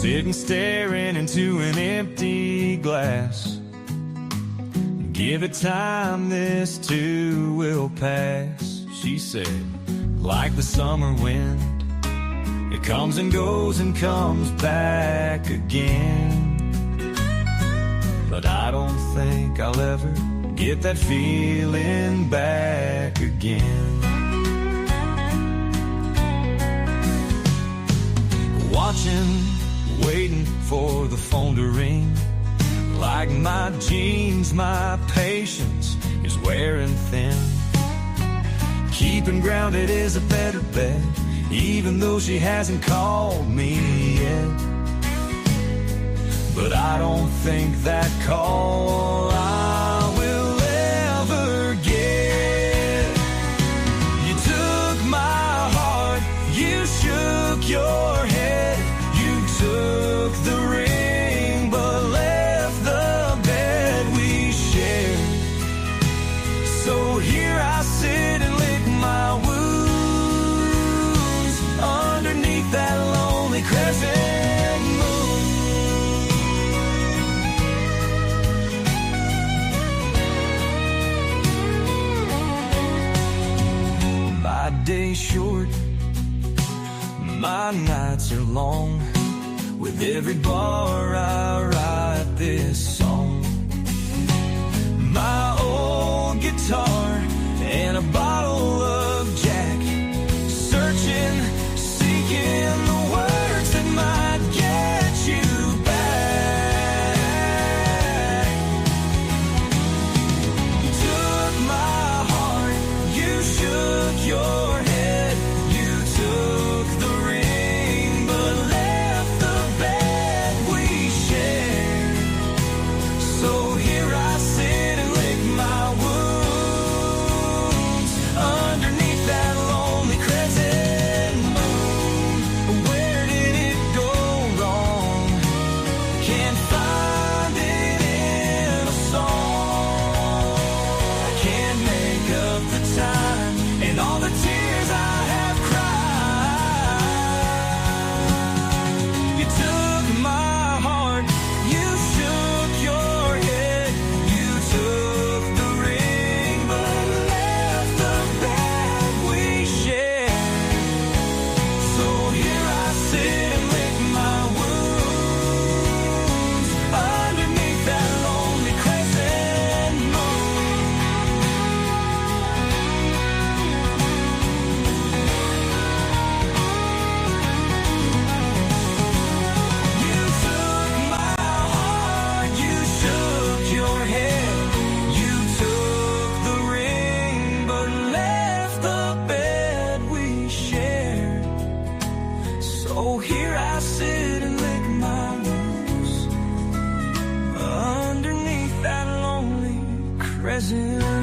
sitting staring into an empty glass. Give it time, this too will pass, she said, like the summer wind. It comes and goes and comes back again. But I don't think I'll ever get that feeling back again. Watching, waiting for the phone to ring. Like my jeans, my patience is wearing thin. Keeping grounded is a better bet, even though she hasn't called me yet. But I don't think that call I will ever get. You took my heart, you shook your head, you took the ring, but left the bed we shared. So here I sit and lick my wounds underneath that lonely crescent moon. My day's short, my nights are long. With every bar I write this song. My old guitar and a bottle of Jack, searching, seeking the words that might get you back. You took my heart, you shook your head, you took the ring, but left the bed we shared. So here I sit and lick my wounds underneath that lonely crescent moon. Where did it go wrong? Can't find it in a song. I can't make up the time and all the tears I have cried. You took my heart, you shook your head, you took the ring, but left the bed we shared. So here I sit and lick my wounds underneath that lonely crescent moon. You took my heart, you shook your head, you took the ring, but left the bed we shared. So here I sit and lick my wounds underneath that lonely crescent moon.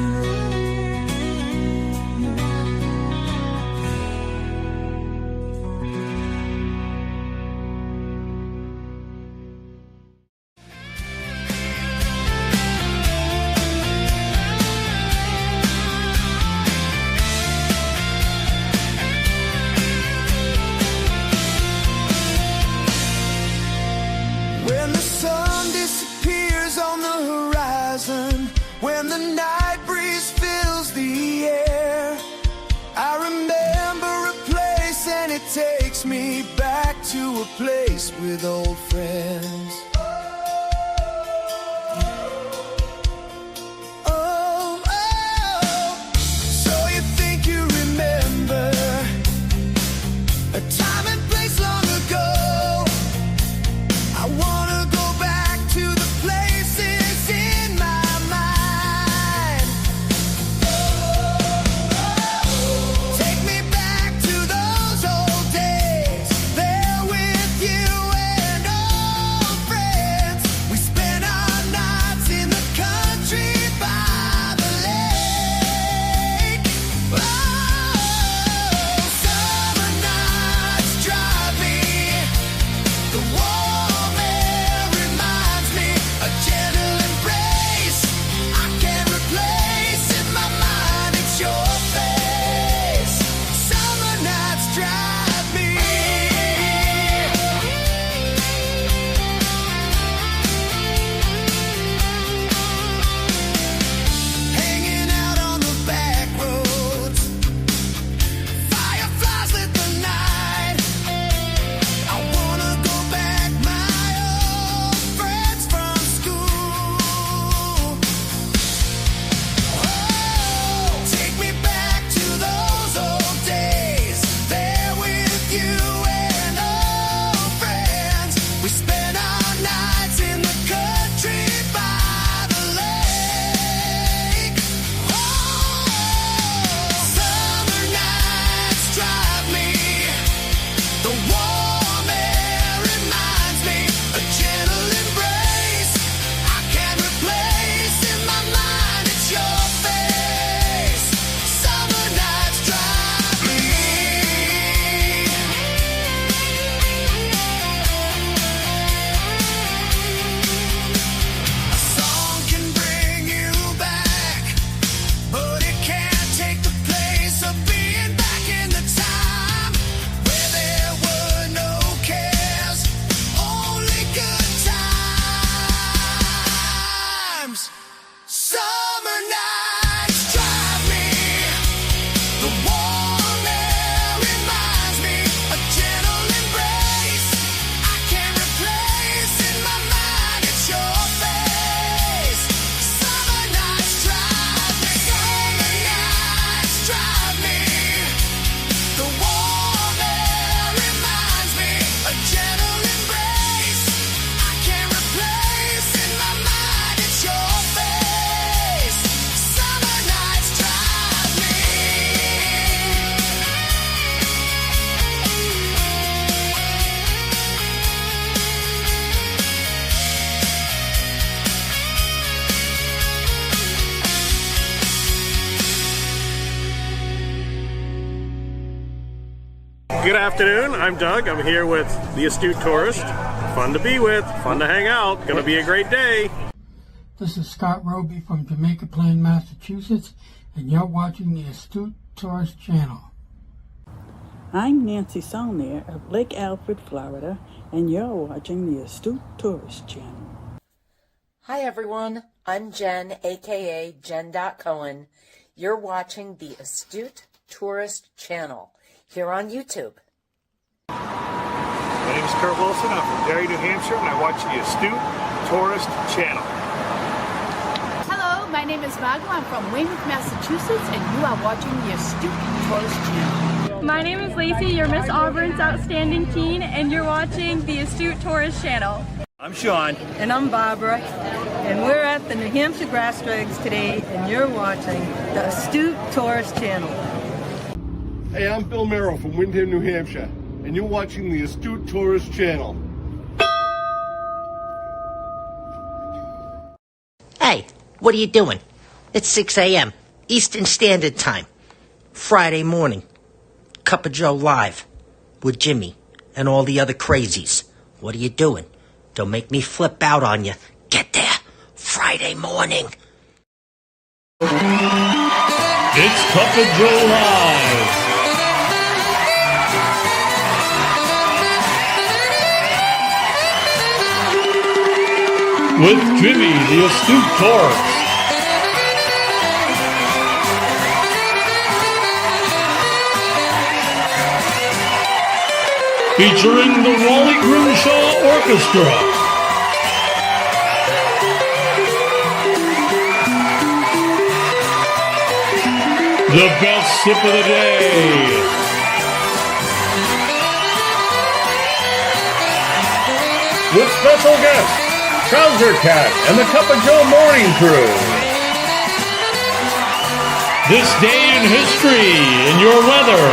When the sun disappears on the horizon, when the night breeze fills the air, I remember a place and it takes me back to a place with old friends. Oh, oh, so you think you remember a time and place long ago. I wanna go back to the places in my mind. Take me back to those old days, there with you and old friends. Good afternoon. I'm Doug. I'm here with the Astute Tourist. Fun to be with, fun to hang out. Gonna be a great day. This is Scott Roby from Jamaica Plain, Massachusetts, and you're watching the Astute Tourist channel. I'm Nancy Saulnier of Lake Alfred, Florida, and you're watching the Astute Tourist channel. Hi everyone, I'm Jen, aka Jen.Cohen. You're watching the Astute Tourist channel here on YouTube. My name is Kurt Wilson. I'm from Derry, New Hampshire, and I watch the Astute Tourist channel. Hello, my name is Margo. I'm from Weymouth, Massachusetts, and you are watching the Astute Tourist channel. My name is Lacey, your Miss Auburn's outstanding teen, and you're watching the Astute Tourist channel. I'm Sean. And I'm Barbara, and we're at the New Hampshire Grass Drags today, and you're watching the Astute Tourist channel. Hey, I'm Bill Merrill from Windham, New Hampshire, and you're watching the Astute Tourist channel. Hey, what are you doing? It's 6 a.m. Eastern Standard Time. Friday morning. Cup of Joe live with Jimmy and all the other crazies. What are you doing? Don't make me flip out on you. Get there. Friday morning. It's Cup of Joe Live. With Jimmy, the Astute Tourist. Featuring the Raleigh Grimshaw Orchestra. The best sip of the day. With special guests, Trouser Cat and the Cup of Joe Morning Crew. This day in history in your weather.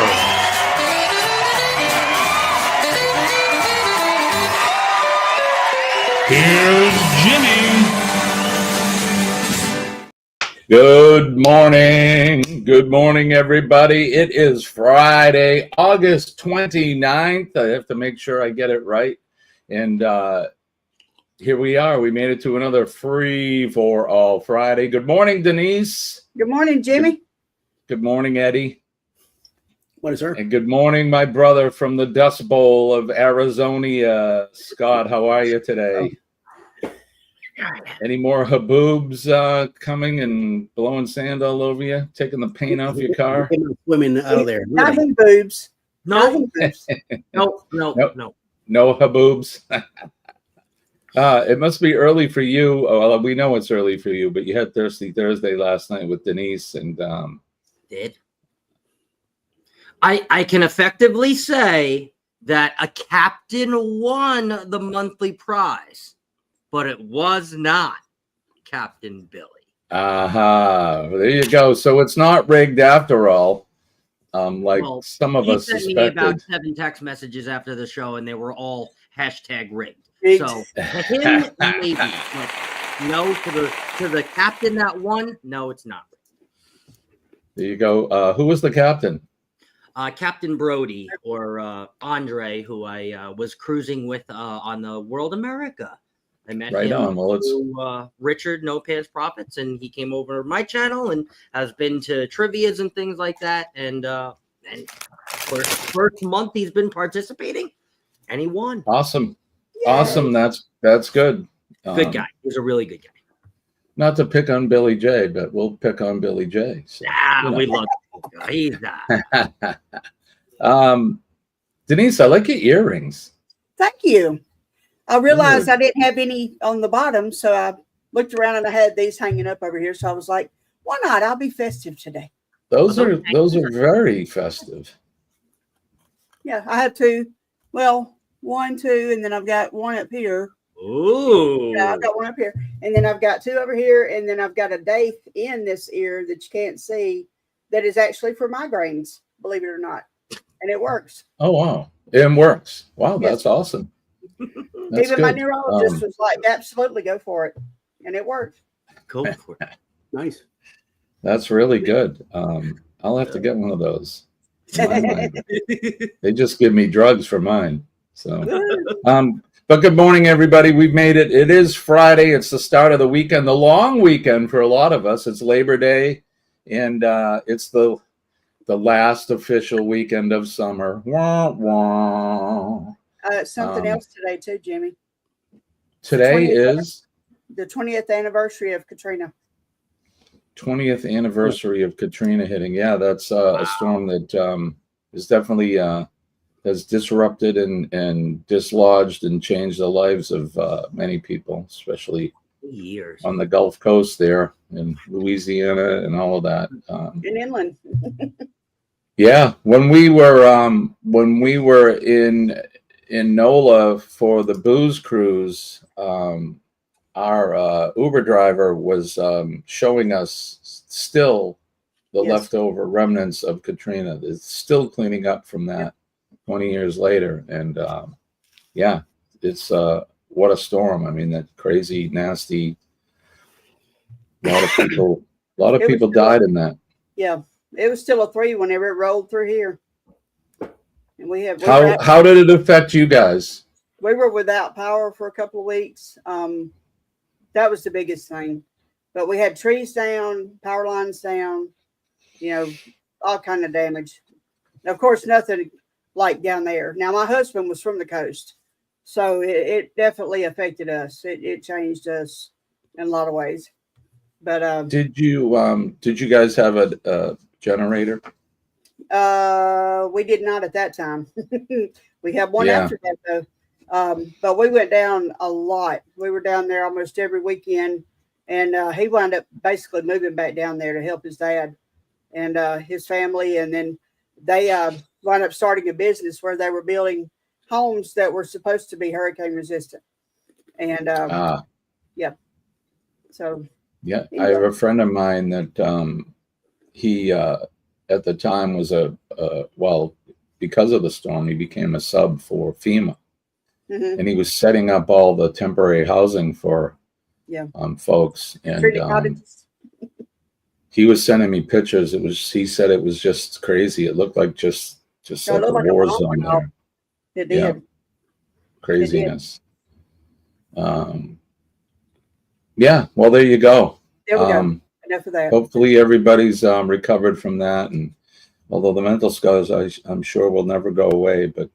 Here's Jimmy. Good morning. Good morning, everybody. It is Friday, August 29th. I have to make sure I get it right. And here we are. We made it to another Free for All Friday. Good morning, Denise. Good morning, Jimmy. Good morning, Eddie. What is her? And good morning, my brother from the Dust Bowl of Arizona. Scott, how are you today? Any more haboobs coming and blowing sand all over you? Taking the paint off your car? Women out of there. Nothing boobs. No. No haboobs. It must be early for you. Well, we know it's early for you, but you had Thirsty Thursday last night with Denise and Did. I can effectively say that a captain won the monthly prize, but it was not Captain Billy. There you go. So it's not rigged after all. Some of us suspected. He sent me about 7 text messages after the show, and they were all #rigged. So to him, maybe. But no, to the captain that won, no, it's not. There you go. Who was the captain? Captain Brody or Andre, who I was cruising with on the World America. I met him through Richard No Pants Profits, and he came over to my channel and has been to trivias and things like that. And for first month he's been participating, and he won. Awesome. Yay. Awesome. That's good. Good guy. He's a really good guy. Not to pick on Billy J, but we'll pick on Billy J. So, we love him. He's Denise, I like your earrings. Thank you. I realized I didn't have any on the bottom, so I looked around and I had these hanging up over here. So I was like, why not? I'll be festive today. Those are very festive. Yeah, I have 2. Well, 1, 2, and then I've got 1 up here. Ooh. Yeah, I've got 1 up here. And then I've got 2 over here, and then I've got a date in this ear that you can't see that is actually for migraines, believe it or not. And it works. Oh, wow. It works. Wow, yes. That's awesome. That's Even good. My neurologist was like, absolutely go for it. And it worked. Go for it. Nice. That's really good. I'll have to get one of those. They just give me drugs for mine. So, but good morning, everybody. We've made it. It is Friday. It's the start of the weekend, the long weekend for a lot of us. It's Labor Day, and it's the last official weekend of summer. Wah, wah. Something else today too, Jimmy. Today is the 20th anniversary of Katrina. 20th anniversary of Katrina hitting. Yeah, that's a storm that is definitely has disrupted and dislodged and changed the lives of many people, especially years on the Gulf Coast there in Louisiana and all of that. In inland. Yeah, when we were in NOLA for the booze cruise, our Uber driver was showing us still the leftover remnants of Katrina. It's still cleaning up from that 20 years later. And yeah, it's what a storm. I mean, that crazy, nasty, a lot of people died in that. Yeah, it was still a 3 whenever it rolled through here. And how did it affect you guys? We were without power for a couple of weeks. That was the biggest thing. But we had trees down, power lines down, all kind of damage. Of course, nothing like down there. Now, my husband was from the coast, so it definitely affected us. It changed us in a lot of ways. But did you guys have a generator? We did not at that time. We had one after that though. But we went down a lot. We were down there almost every weekend, and he wound up basically moving back down there to help his dad and his family. And then they wound up starting a business where they were building homes that were supposed to be hurricane resistant. And yeah, so yeah, I have a friend of mine that he at the time was because of the storm, he became a sub for FEMA. Mm-hmm. And he was setting up all the temporary housing for folks. And he was sending me pictures. He said it was just crazy. It looked like just like a war zone there. It did. Yeah. Craziness. Yeah, well, there you go. There we go. Enough of that. Hopefully everybody's recovered from that. And although the mental scars, I'm sure will never go away, but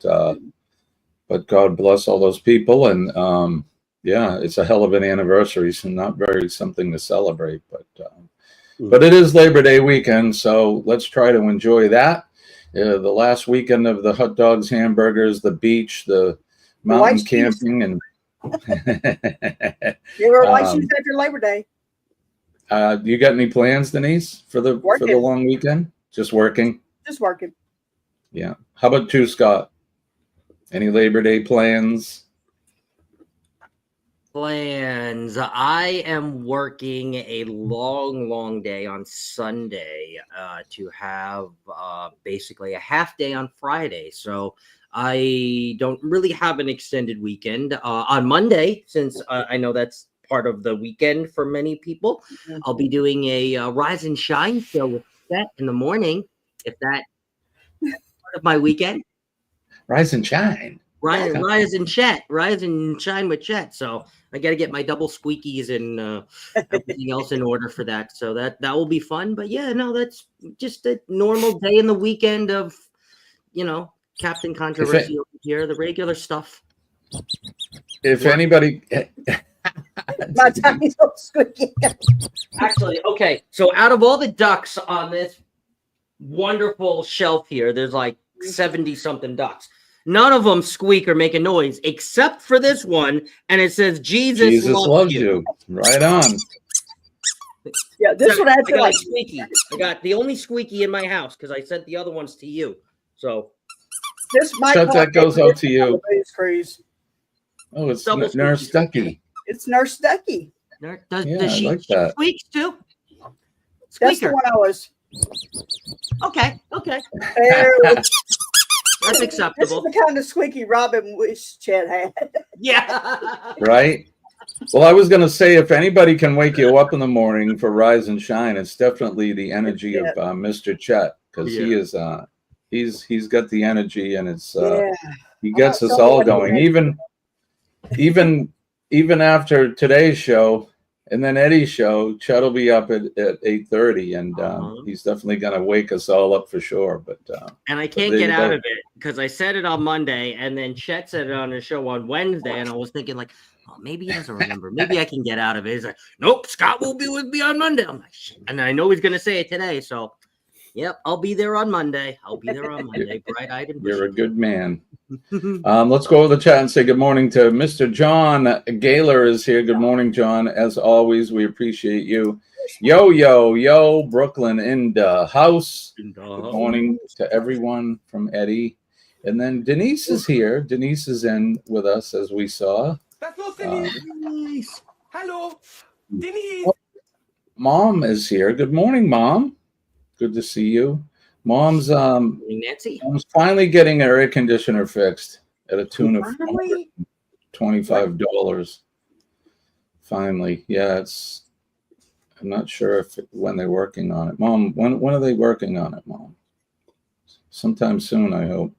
God bless all those people. And yeah, it's a hell of an anniversary, so not very something to celebrate, but it is Labor Day weekend, so let's try to enjoy that. The last weekend of the hot dogs, hamburgers, the beach, the mountain camping, and you were white shoes after Labor Day. You got any plans, Denise, for the long weekend? Just working. Just working. Yeah. How about you, Scott? Any Labor Day plans? I am working a long day on Sunday to have basically a half day on Friday. So I don't really have an extended weekend. On Monday, since I know that's part of the weekend for many people, I'll be doing a Rise and Shine show with Chet in the morning. If that part of my weekend. Rise and shine. Rise and Chet. Rise and shine with Chet. So I got to get my double squeakies and everything else in order for that. So that will be fun. But yeah, no, that's just a normal day in the weekend of, Captain Controversy over here, the regular stuff. If anybody... My tiny little squeaky. Actually, okay. So out of all the ducks on this wonderful shelf here, there's like 70-something ducks. None of them squeak or make a noise except for this one, and it says Jesus loves you. Right on. Yeah, this one I got squeaky. I got the only squeaky in my house because I sent the other ones to you. So this that goes out to you. Cruise. Oh, it's Nurse Ducky. It's Nurse Ducky. Does she like that. Squeaks too? Squeaker. That's the one I was. Okay. That's acceptable. This is the kind of squeaky Robin wish Chet had. Yeah. Right? Well, I was going to say, if anybody can wake you up in the morning for Rise and Shine, it's definitely the energy of Mr. Chet, because He's got the energy, and it's Yeah. he gets us all going. Even after today's show and then Eddie's show, Chet will be up at 8:30, and he's definitely going to wake us all up for sure. But and I can't get out of it because I said it on Monday, and then Chet said it on his show on Wednesday, and I was thinking like, oh, maybe he doesn't remember. Maybe I can get out of it. He's like, nope, Scott will be with me on Monday. I'm like, shit. And I know he's going to say it today, so yep, I'll be there on Monday. Bright-eyed and you're a good man. Let's go over the chat and say good morning to Mr. John Gaylor is here. Good morning, John. As always, we appreciate you. Yo, Brooklyn in the house. Good morning to everyone from Eddie. And then Denise is here. Denise is in with us, as we saw. Hello, Denise. Mom is here. Good morning, Mom. Good to see you. Mom's Nancy. Mom's finally getting her air conditioner fixed at a tune of $25. Finally, yeah. I'm not sure when they're working on it, Mom. When are they working on it, Mom? Sometime soon, I hope.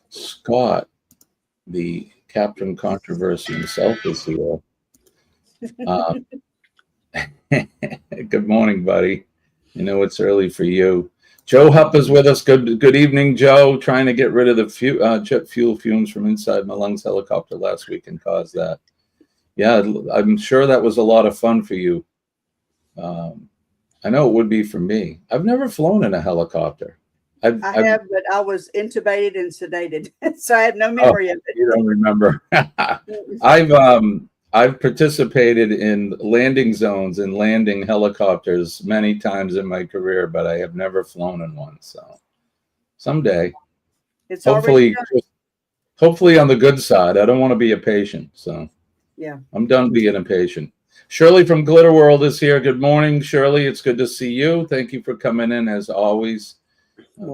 Scott, the Captain Controversy himself, is here. Good morning, buddy. You know it's early for you. Joe Hupp is with us. Good evening, Joe. Trying to get rid of the jet fuel fumes from inside my lungs helicopter last week and caused that. Yeah, I'm sure that was a lot of fun for you. I know it would be for me. I've never flown in a helicopter. I have, but I was intubated and sedated, so I have no memory of it. You don't remember. I've participated in landing zones and landing helicopters many times in my career, but I have never flown in one. So someday, it's hopefully on the good side. I don't want to be a patient. So yeah, I'm done being a patient. Shirley from Glitter World is here. Good morning, Shirley. It's good to see you. Thank you for coming in as always.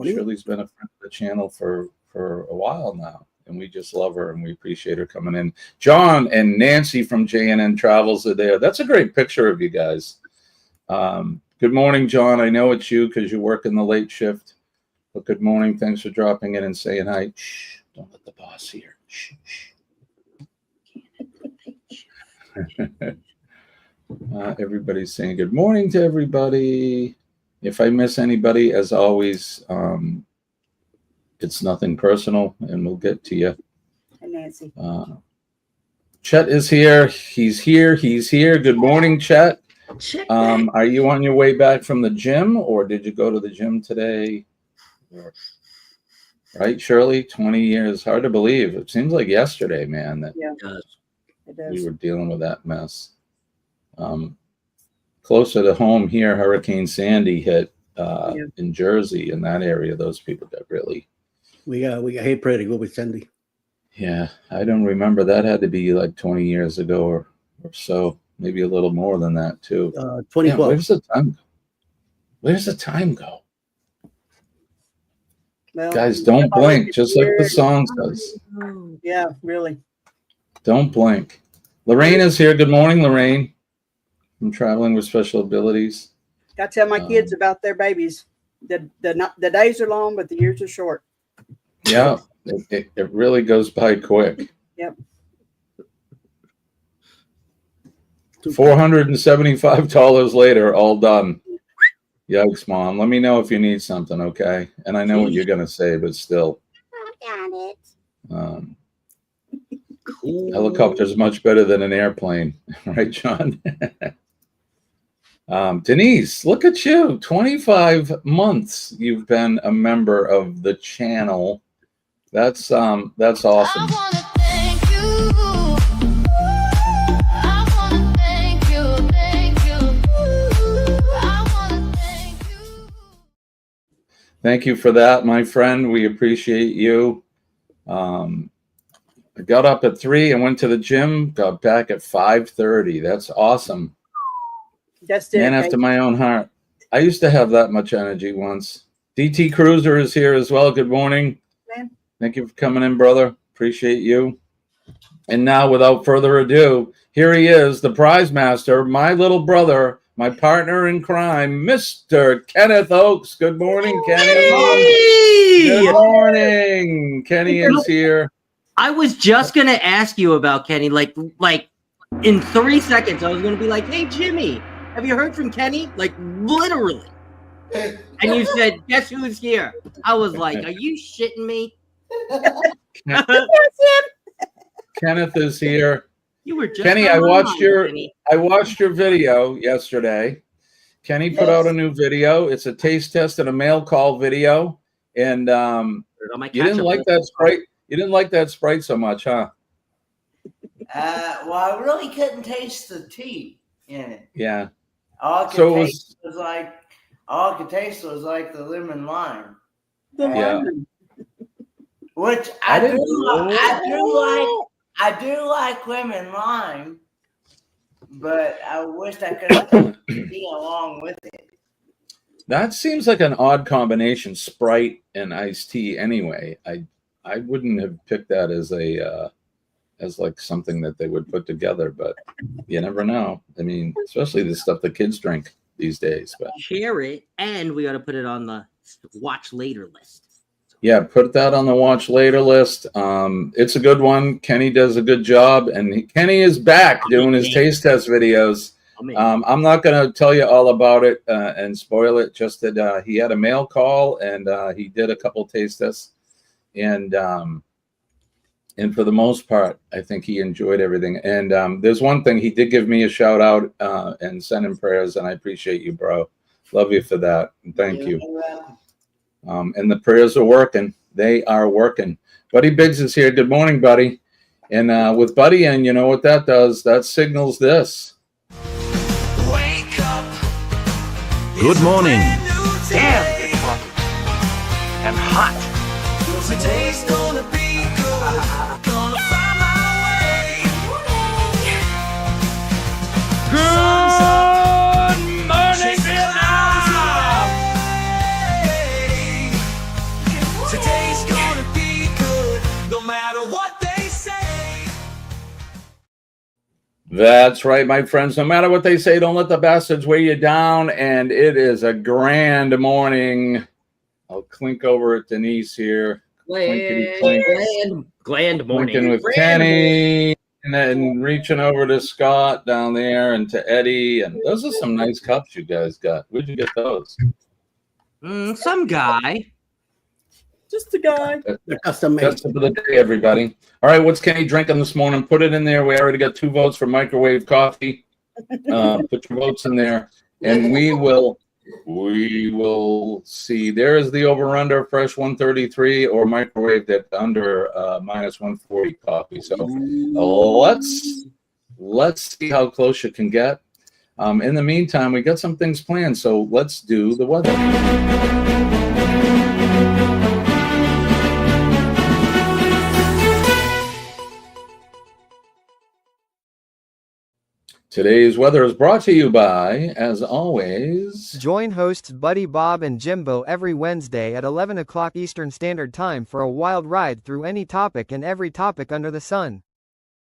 Shirley's been a friend of the channel for a while now, and we just love her and we appreciate her coming in. John and Nancy from JNN Travels are there. That's a great picture of you guys. Good morning, John. I know it's you because you work in the late shift, but good morning. Thanks for dropping in and saying hi. Shh, don't let the boss hear. Shh, shh. Everybody's saying good morning to everybody. If I miss anybody, as always, it's nothing personal, and we'll get to you. And Nancy. Chet is here. He's here. Good morning, Chet. Are you on your way back from the gym, or did you go to the gym today? Right, Shirley? 20 years. Hard to believe. It seems like yesterday, man, that we were dealing with that mess. Closer to home here, Hurricane Sandy hit in Jersey, in that area. Those people got really. We got hit pretty good with Sandy. Yeah, I don't remember. That had to be like 20 years ago or so, maybe a little more than that too. 2012. Yeah, where's the time go? Well, guys, don't blink, just like the song says. Yeah, really. Don't blink. Lorraine is here. Good morning, Lorraine. I'm traveling with special abilities. Got to tell my kids about their babies. The days are long, but the years are short. Yeah, it really goes by quick. Yep. $475 later, all done. Yikes, Mom. Let me know if you need something, okay? And I know what you're gonna say, but still. I got it. Cool. Helicopter's much better than an airplane, right, John? Denise, look at you. 25 months you've been a member of the channel. That's awesome. Thank you for that, my friend. We appreciate you. I got up at 3 and went to the gym, got back at 5:30. That's awesome. That's it. Man after my own heart. I used to have that much energy once. DT Cruiser is here as well. Good morning. Man. Thank you for coming in, brother. Appreciate you. And now, without further ado, here he is, the prize master, my little brother, my partner in crime, Mr. Kenneth Oakes. Good morning, Kenny. Hey! Good morning. Kenny is here. I was just gonna ask you about Kenny. Like in 3 seconds, I was gonna be like, "Hey, Jimmy, have you heard from Kenny?" Like literally. And you said, "Guess who's here?" I was like, "Are you shitting me?" Kenneth is here. You were just Kenny. on I my watched mind, your video yesterday. Kenny put out a new video. It's a taste test and a mail call video, and you didn't like that Sprite. You didn't like that Sprite so much, huh? Well, I really couldn't taste the tea in it. Yeah. All I could taste was like the lemon lime. Which I do like lemon lime, but I wish I could have tea along with it. That seems like an odd combination, Sprite and iced tea. Anyway, I wouldn't have picked that as like something that they would put together, but you never know. I mean, especially the stuff the kids drink these days. But share it, and we got to put it on the watch later list. yeah, put that on the watch later list. It's a good one. Kenny does a good job, and Kenny is back doing his taste test videos. I'm not going to tell you all about it and spoil it. Just that he had a mail call and he did a couple taste tests, and for the most part, I think he enjoyed everything. And there's one thing, he did give me a shout out and send him prayers, and I appreciate you, bro. Love you for that. And thank you. And the prayers are working. They are working. Buddy Biggs is here. Good morning, buddy. And with Buddy in, you know what that does? That signals this. Good morning. Damn, it's fluffy and hot. Today's gonna be good. Gonna find my way. Good morning, Vietnam. Today's gonna be good. No matter what they say. That's right, my friends. No matter what they say, don't let the bastards weigh you down. And it is a grand morning. I'll clink over at Denise here. Gland morning. Clinking with Kenny, and then reaching over to Scott down there and to Eddie. And those are some nice cups you guys got. Where'd you get those? Some guy. Just a guy. Custom made. That's for the day, everybody. All right, what's Kenny drinking this morning? Put it in there. We already got 2 votes for microwave coffee. Put your votes in there, and we will see. There is the over/under, fresh 133 or microwave at under minus 140 coffee. So let's see how close you can get. In the meantime, we got some things planned, so let's do the weather. Today's weather is brought to you by, as always, join hosts Buddy Bob and Jimbo every Wednesday at 11 o'clock Eastern Standard Time for a wild ride through any topic and every topic under the sun.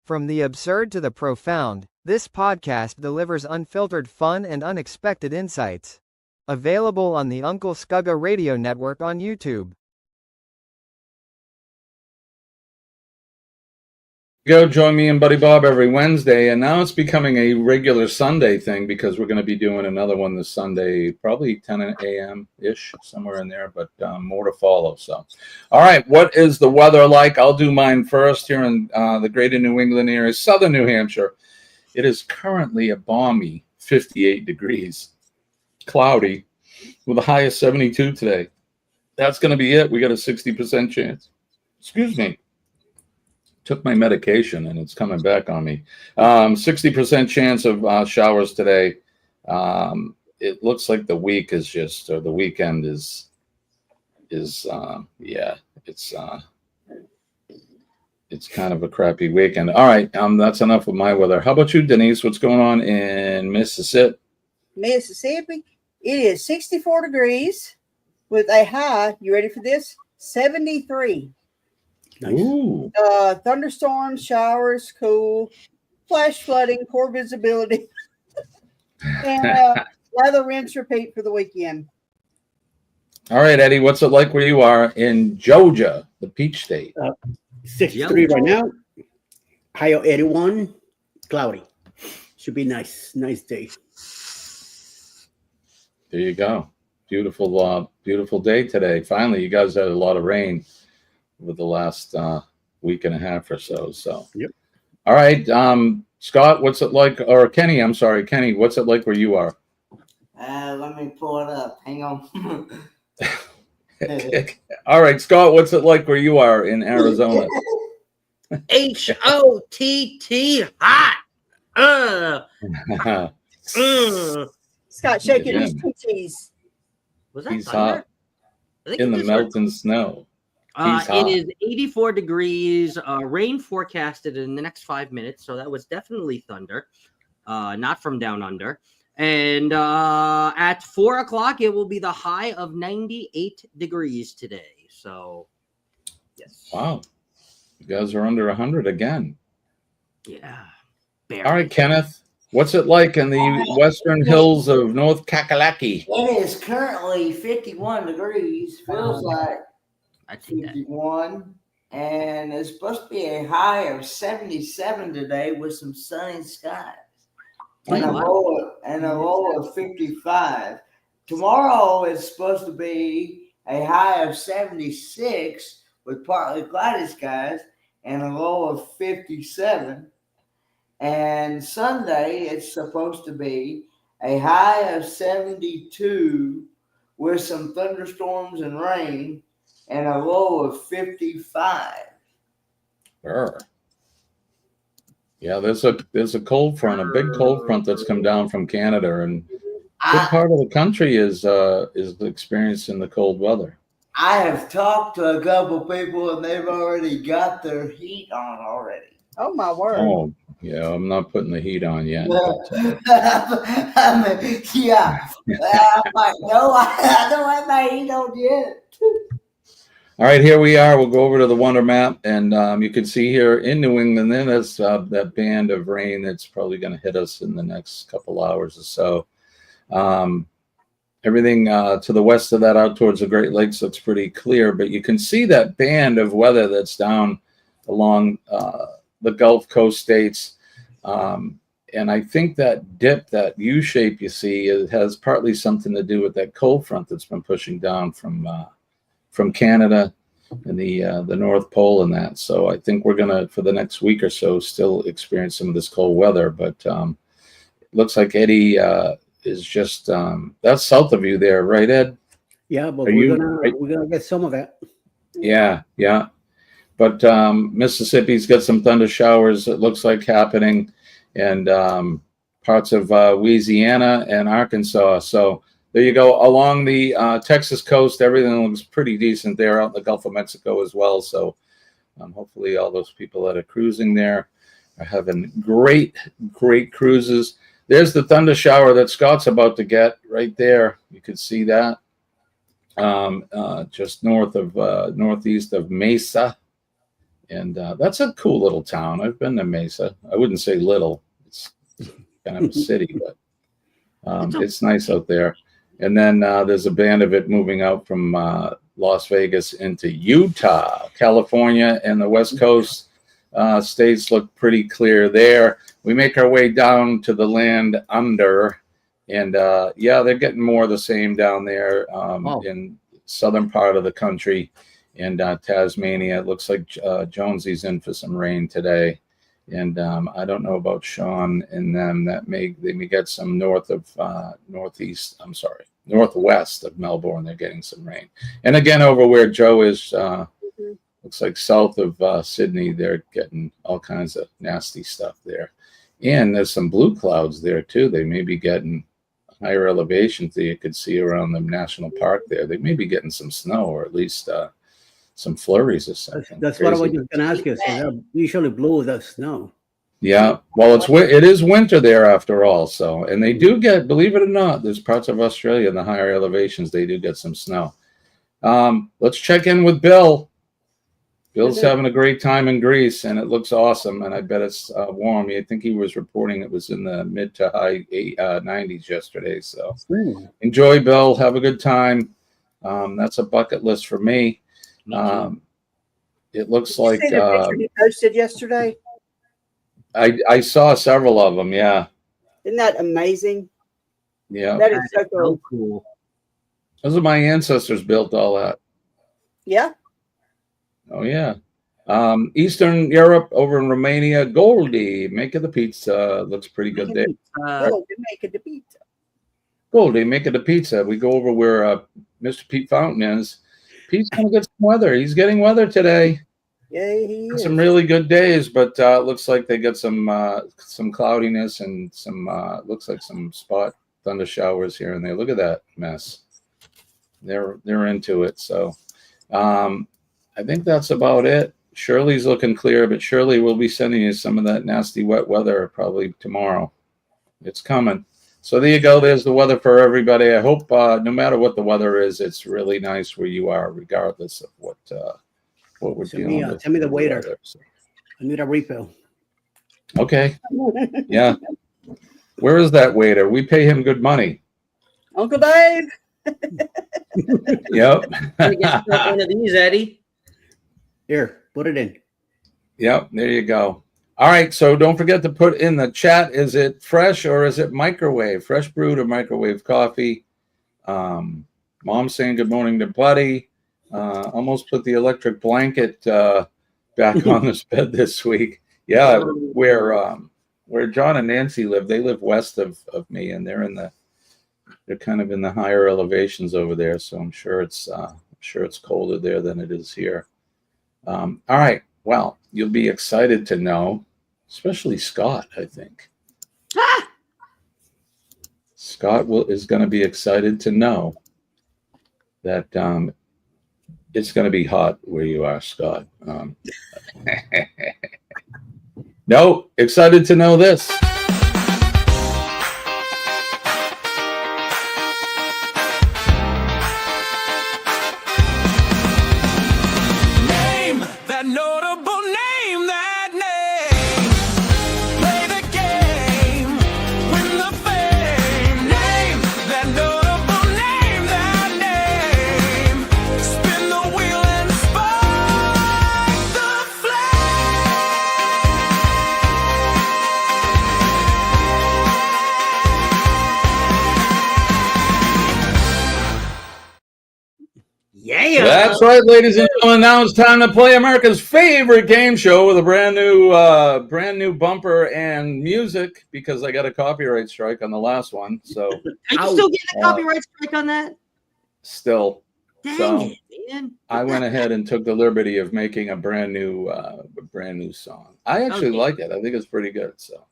From the absurd to the profound, this podcast delivers unfiltered fun and unexpected insights. Available on the Uncle Scugga Radio Network on YouTube. Go join me and Buddy Bob every Wednesday, and now it's becoming a regular Sunday thing because we're going to be doing another one this Sunday, probably 10 a.m. ish, somewhere in there, but more to follow. So, all right, what is the weather like? I'll do mine first here in the greater New England area, southern New Hampshire. It is currently a balmy 58 degrees, cloudy, with a high of 72 today. That's going to be it. We got a 60% chance. Excuse me. Took my medication and it's coming back on me. 60% chance of showers today. It looks like the week is just, or the weekend is it's kind of a crappy weekend. All right, that's enough of my weather. How about you, Denise? What's going on in Mississippi? Mississippi, it is 64 degrees with a high, you ready for this? 73. Nice. Ooh. Thunderstorms, showers, cool, flash flooding, poor visibility. And lather, rinse, repeat for the weekend. All right, Eddie, what's it like where you are in Georgia, the Peach State? 63 right now. High of 81. Cloudy. Should be nice. Nice day. There you go. Beautiful day today. Finally, you guys had a lot of rain over the last week and a half or so. So, yep. All right, Scott, what's it like? Or Kenny, I'm sorry, Kenny, what's it like where you are? Let me pull it up. Hang on. All right, Scott, what's it like where you are in Arizona? HOTT hot. Scott shaking his cooties. Was that He's thunder? hot in the melting snow. It is 84 degrees. Rain forecasted in the next 5 minutes, so that was definitely thunder, not from down under. And at 4 o'clock, it will be the high of 98 degrees today. So, yes. Wow, you guys are under 100 again. Yeah. All right, Kenneth, what's it like in the western hills of North Kakalaki? It is currently 51 degrees. Feels like 51, and it's supposed to be a high of 77 today with some sunny skies, and a low of 55. Tomorrow is supposed to be a high of 76 with partly cloudy skies and a low of 57. And Sunday it's supposed to be a high of 72 with some thunderstorms and rain, and a low of 55. Sure. Yeah, there's a cold front, a big cold front that's come down from Canada, and a good part of the country is experiencing the cold weather. I have talked to a couple people, and they've already got their heat on already. Oh my word! Oh yeah, I'm not putting the heat on yet. I mean, yeah. I'm like, no, I don't have my heat on yet. All right, here we are. We'll go over to the Wonder Map, and you can see here in New England, then there's that band of rain that's probably going to hit us in the next couple hours or so. Everything to the west of that out towards the Great Lakes looks pretty clear, but you can see that band of weather that's down along the Gulf Coast states. And I think that dip, that U shape you see, it has partly something to do with that cold front that's been pushing down from Canada and the North Pole and that. So I think we're gonna, for the next week or so, still experience some of this cold weather. But it looks like Eddie is just that's south of you there, right, Ed? Yeah, but we're gonna get some of that. Yeah, yeah. But Mississippi's got some thunder showers, it looks like, happening, and parts of Louisiana and Arkansas. So there you go. Along the Texas coast, everything looks pretty decent there, out in the Gulf of Mexico as well. So hopefully all those people that are cruising there are having great cruises. There's the thunder shower that Scott's about to get right there. You can see that just northeast of Mesa. And that's a cool little town. I've been to Mesa. I wouldn't say little. It's kind of a city, but it's nice out there. And then there's a band of it moving out from Las Vegas into Utah, California, and the West Coast states look pretty clear there. We make our way down to the land under, and yeah, they're getting more of the same down there in southern part of the country. And Tasmania, it looks like Jonesy's in for some rain today. And I don't know about Sean and them. They may get some northwest of Melbourne. They're getting some rain. And again, over where Joe is, looks like south of Sydney, they're getting all kinds of nasty stuff there. And there's some blue clouds there too. They may be getting higher elevations that you could see around the national park there. They may be getting some snow, or at least some flurries or something. That's what I was just going to ask you. So usually blue, that's snow. Yeah, well, it is winter there after all. So, and they do get, believe it or not, there's parts of Australia in the higher elevations, they do get some snow. Let's check in with Bill. Bill's having a great time in Greece, and it looks awesome. And I bet it's warm. I think he was reporting it was in the mid to high 90s yesterday. So enjoy, Bill. Have a good time. That's a bucket list for me. It looks like see the picture he posted yesterday. I saw several of them. Yeah. Isn't that amazing? Yeah. That is so cool. Those are my ancestors built all that. Yeah. Oh, yeah. Eastern Europe over in Romania, Goldie, making the pizza. Looks pretty good there. Making the pizza. Goldie, making the pizza. We go over where Mr. Pete Fountain is. Pete's going to get some weather. He's getting weather today. Yeah, he is. Some really good days, but it looks like they get some cloudiness and some looks like some spot thunder showers here and there. Look at that mess. They're into it. So I think that's about it. Shirley's looking clear, but Shirley will be sending you some of that nasty wet weather probably tomorrow. It's coming. So there you go. There's the weather for everybody. I hope no matter what the weather is, it's really nice where you are, regardless of what we're dealing with. Tell me the waiter. I need a refill. Okay. Yeah. Where is that waiter? We pay him good money. Uncle Dave. Yep. Get one of these, Eddie. Here, put it in. Yep, there you go. All right, so don't forget to put in the chat, is it fresh or is it microwave? Fresh brewed or microwave coffee? Mom saying good morning to Buddy. Almost put the electric blanket back on this bed this week. Yeah, where John and Nancy live, they live west of me, and they're kind of in the higher elevations over there, so I'm sure it's colder there than it is here. All right. Well, you'll be excited to know, especially Scott, I think. Scott is going to be excited to know that it's going to be hot where you are, Scott. No, excited to know this. That's right, ladies and gentlemen. Now it's time to play America's favorite game show with a brand new bumper and music, because I got a copyright strike on the last one. So are you still getting a copyright strike on that? Still. Dang it, man. I went ahead and took the liberty of making a brand new song. I actually like it. I think it's pretty good. So,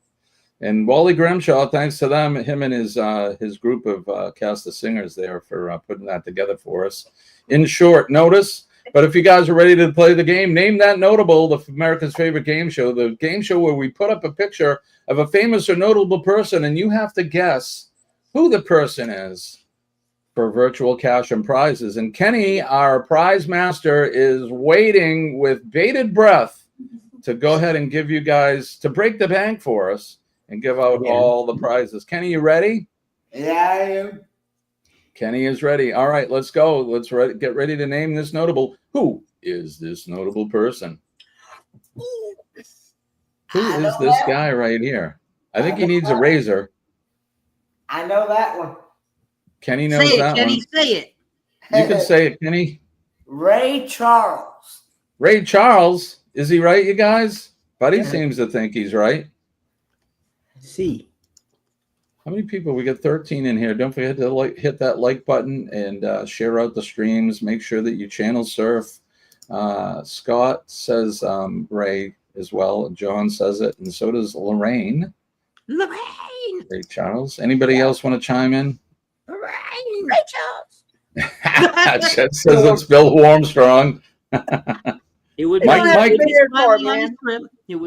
and Wally Grimshaw, thanks to them, him and his group of cast of singers there for putting that together for us in short notice. But if you guys are ready to play the game, Name That Notable, the America's favorite game show, the game show where we put up a picture of a famous or notable person, and you have to guess who the person is for virtual cash and prizes. And Kenny, our prize master, is waiting with bated breath to go ahead and give you guys, to break the bank for us and give out all the prizes. Kenny, you ready? Yeah, I am. Kenny is ready. All right, let's go. Let's get ready to name this notable. Who is this notable person? Who is this guy right here? I think he needs a razor. I know that one. Kenny knows that one. Kenny, say it. You can say it, Kenny. Ray Charles. Ray Charles. Is he right, you guys? Buddy seems to think he's right. See. How many people? We got 13 in here. Don't forget to hit that like button and share out the streams. Make sure that you channel surf. Scott says Ray as well. John says it, and so does Lorraine. Ray Charles. Anybody else want to chime in? Ray Charles. Chet says it's Bill Armstrong. It would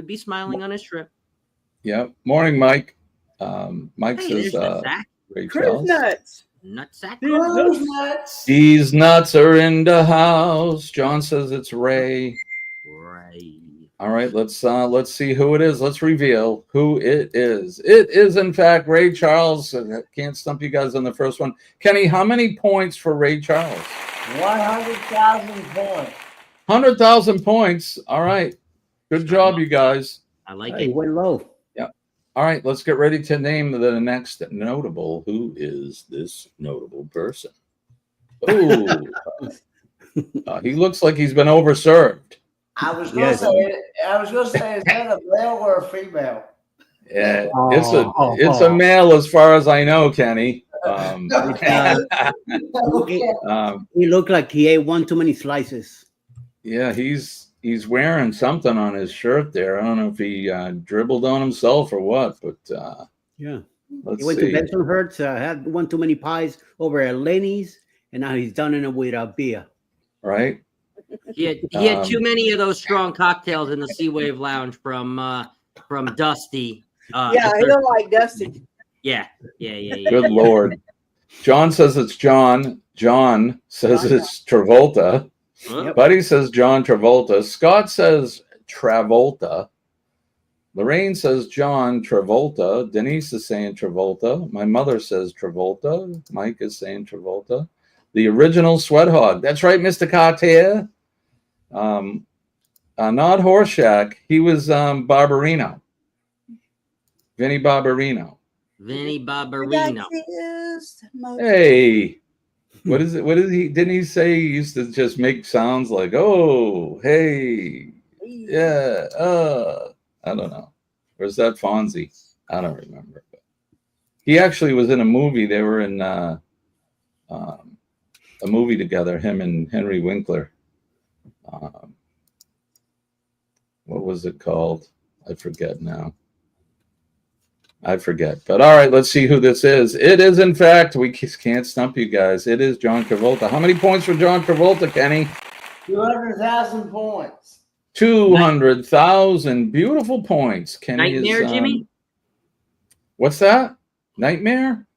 be smiling on his trip. Yeah. Morning, Mike. Mike says Ray Charles. Nuts. Nutsack. Nuts. These nuts are in the house. John says it's Ray. All right, let's see who it is. Let's reveal who it is. It is, in fact, Ray Charles. Can't stump you guys on the first one. Kenny, how many points for Ray Charles? 100,000 points. 100,000 points. All right. Good job, you guys. I like Hey, it. went low. Yeah. All right, let's get ready to name the next notable. Who is this notable person? Oh, he looks like he's been overserved. I was going to say, is that a male or a female? Yeah, it's a male as far as I know, Kenny. He looked like he ate one too many slices. Yeah, he's wearing something on his shirt there. I don't know if he dribbled on himself or what, but yeah. Let's he went see. to Bensonhurst, had one too many pies over at Lenny's, and now he's done it with a beer. Right. He had too many of those strong cocktails in the Sea Wave Lounge from Dusty. Yeah, he looked like Dusty. Yeah. Good Lord. John says it's John. John says it's Travolta. Yep. Buddy says John Travolta. Scott says Travolta. Lorraine says John Travolta. Denise is saying Travolta. My mother says Travolta. Mike is saying Travolta. The original Sweat Hog. That's right, Mr. Cartier. Not Horseshack. He was Barbarino. Vinny Barbarino. Vinny Barbarino. Hey. What is it? What is he? Didn't he say he used to just make sounds like, oh, hey, yeah, I don't know. Or is that Fonzie? I don't remember. But he actually was in a movie. They were in a movie together, him and Henry Winkler. What was it called? I forget now. But all right, let's see who this is. It is, in fact, we can't stump you guys. It is John Travolta. How many points for John Travolta, Kenny? 200,000 points. 200,000 beautiful points. Kenny Nightmare, is, Jimmy? What's that? Nightmare?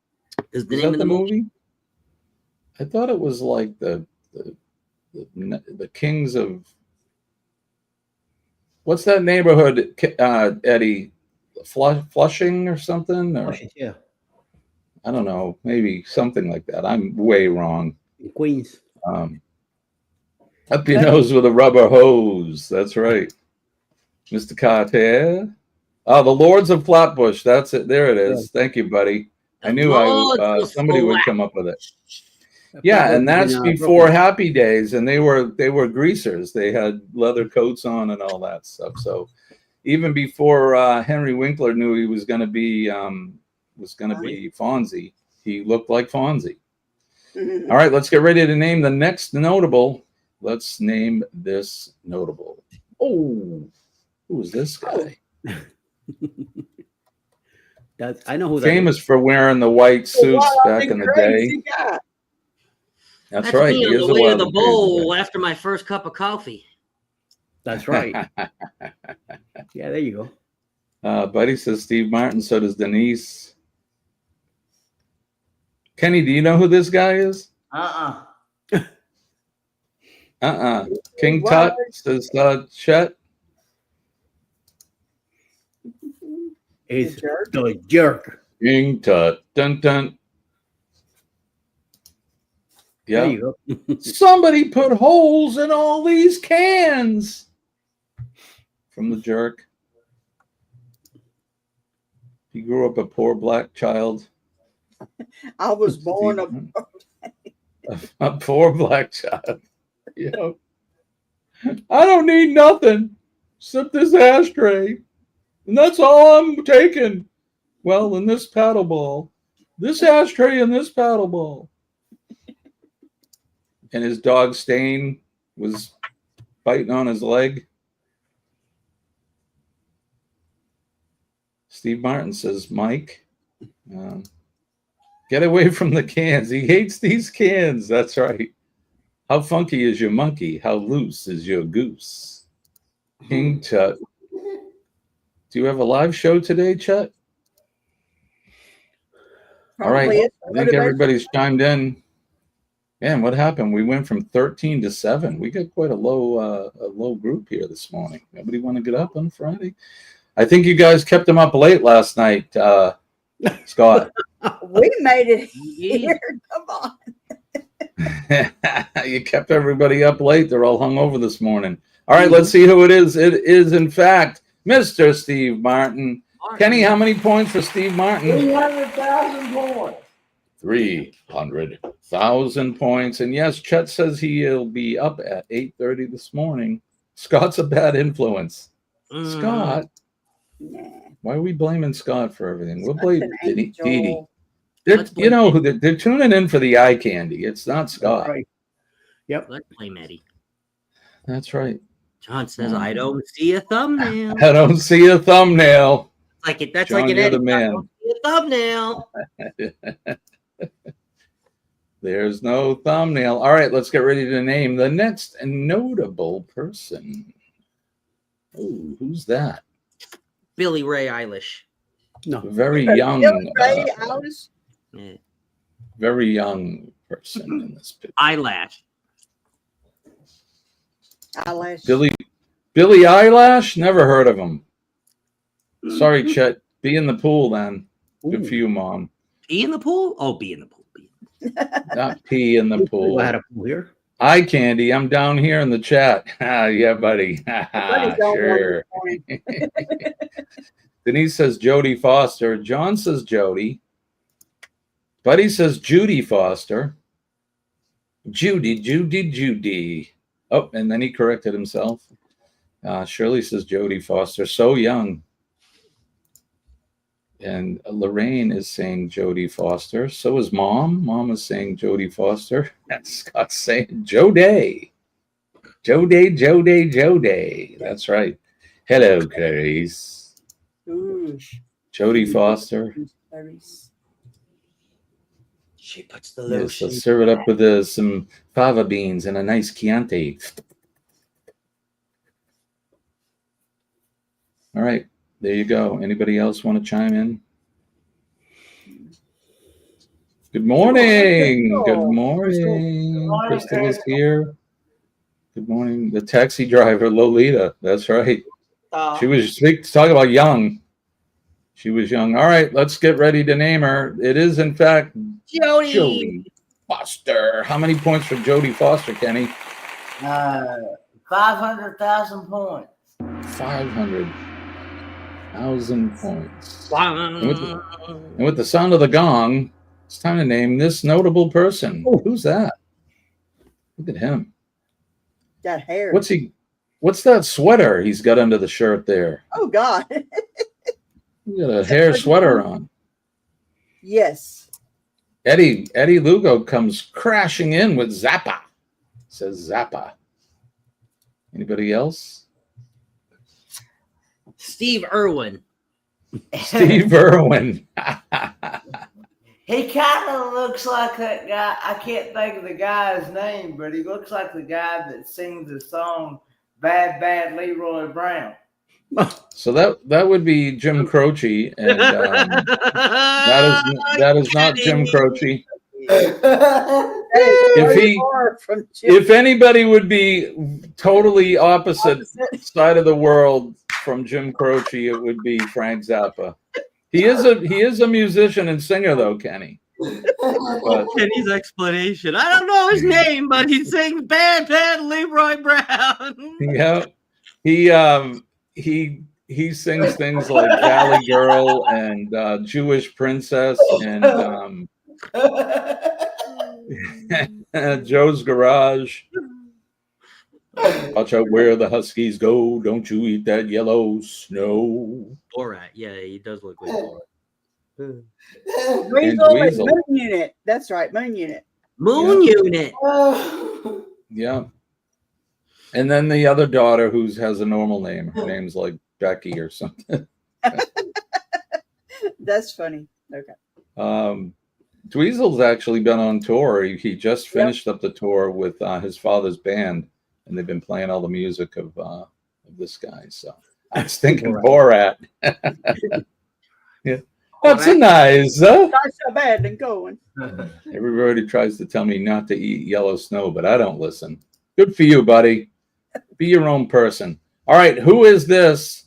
Is the name of the movie? I thought it was like the Kings of. What's that neighborhood, Eddie? Flushing or something? Or, yeah. I don't know. Maybe something like that. I'm way wrong. Queens. Up your nose with a rubber hose. That's right. Mr. Carter. Oh, the Lords of Flatbush. That's it. There it is. Thank you, buddy. I knew somebody would come up with it. Yeah, and that's before Happy Days, and they were greasers. They had leather coats on and all that stuff. So even before Henry Winkler knew he was going to be Fonzie, he looked like Fonzie. All right, let's get ready to name the next notable. Let's name this notable. Oh, who's this guy? I know who that famous is. for wearing the white suits back in the day. That's right. Me on the way to the bowl after my first cup of coffee. That's right. Yeah, there you go. Buddy says Steve Martin. So does Denise. Kenny, do you know who this guy is? King Tut says Chet. He's the jerk. King Tut. Dun dun. Yeah. There you go. Somebody put holes in all these cans. From the jerk. He grew up a poor black child. I was born a poor black child. Yeah. I don't need nothing except this ashtray. And that's all I'm taking. Well, in this paddle ball. This ashtray and this paddle ball. And his dog Stain was biting on his leg. Steve Martin says, Mike, get away from the cans. He hates these cans. That's right. How funky is your monkey? How loose is your goose? King Tut. Do you have a live show today, Chet? All right. I think everybody's chimed in. Man, what happened? We went from 13 to 7. We got quite a low group here this morning. Nobody want to get up on Friday? I think you guys kept them up late last night, Scott. We made it here. Come on. You kept everybody up late. They're all hung over this morning. All right, let's see who it is. It is, in fact, Mr. Steve Martin. Kenny, how many points for Steve Martin? 300,000 points. 300,000 points. And yes, Chet says he'll be up at 8:30 this morning. Scott's a bad influence. Scott. Why are we blaming Scott for everything? We'll blame Dee Dee. You know, they're tuning in for the eye candy. It's not Scott. Right. Yep. Let's blame Eddie. That's right. John says, I don't see a thumbnail. I don't see a thumbnail. That's John, like an you're Eddie. the man. I don't see a thumbnail. There's no thumbnail. All right, let's get ready to name the next notable person. Oh, who's that? Billy Ray Eilish. No. Very young. Billy Ray Eilish? Yeah. Very young person in this picture. Eyelash. Eyelash. Billy Eyelash? Never heard of him. Sorry, Chet. Be in the pool then. Good for you, Mom. Pee in the pool? Oh, be in the pool. Not pee in the pool. I had a pool here. Eye candy. I'm down here in the chat. Yeah, buddy. Sure. Denise says Jodie Foster. John says Jodie. Buddy says Judy Foster. Judy. Oh, and then he corrected himself. Shirley says Jodie Foster. So young. And Lorraine is saying Jodie Foster. So is Mom. Mom is saying Jodie Foster. And Scott's saying Joe Day. Joe Day. That's right. Hello, Clarice. Jodie Foster. She puts the Yes, lotion. let's serve it up with some fava beans and a nice Chianti. All right. There you go. Anybody else want to chime in? Good morning. Good morning. Crystal is here. Good morning. The taxi driver, Lolita. That's right. She was talking about young. She was young. All right, let's get ready to name her. It is, in fact, Jodie Foster. How many points for Jodie Foster, Kenny? 500,000 points. 500,000 points. And with the sound of the gong, it's time to name this notable person. Oh, who's that? Look at him. That hair. What's that sweater he's got under the shirt there? Oh, God. He got a hair sweater on. Yes. Eddie Lugo comes crashing in with Zappa. Says Zappa. Anybody else? Steve Irwin. Steve Irwin. He kind of looks like that guy. I can't think of the guy's name, but he looks like the guy that sings the song Bad Bad Leroy Brown. So that would be Jim Croce, and that is not Jim Croce. If anybody would be totally opposite side of the world from Jim Croce, it would be Frank Zappa. He is a musician and singer, though, Kenny. But Kenny's explanation. I don't know his name, but he sings Bad Bad Leroy Brown. Yeah, he sings things like Valley Girl and Jewish Princess and Joe's Garage. Watch out where the Huskies go. Don't you eat that yellow snow. Borat. Yeah, he does look like Borat. Moon Unit. That's right. Moon Unit. Moon Unit. Yeah. And then the other daughter who has a normal name. Her name's like Becky or something. That's funny. Okay. Dweezil's actually been on tour. He just finished up the tour with his father's band, and they've been playing all the music of this guy. So I was thinking Borat. Yeah. That's nice. Not so bad than going. Everybody tries to tell me not to eat yellow snow, but I don't listen. Good for you, buddy. Be your own person. All right, who is this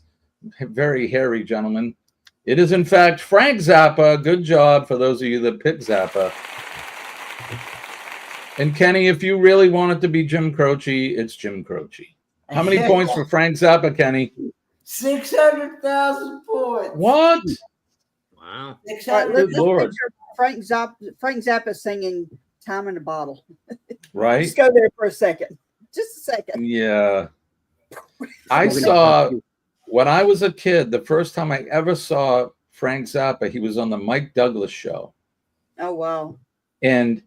very hairy gentleman? It is, in fact, Frank Zappa. Good job for those of you that picked Zappa. And Kenny, if you really want it to be Jim Croce, it's Jim Croce. How many points for Frank Zappa, Kenny? 600,000 points. What? Wow. Right, Good Lord. Frank Zappa singing "Time in a Bottle." Right. Just go there for a second. Just a second. Yeah. I saw, when I was a kid, the first time I ever saw Frank Zappa, he was on the Mike Douglas show. Oh, wow. And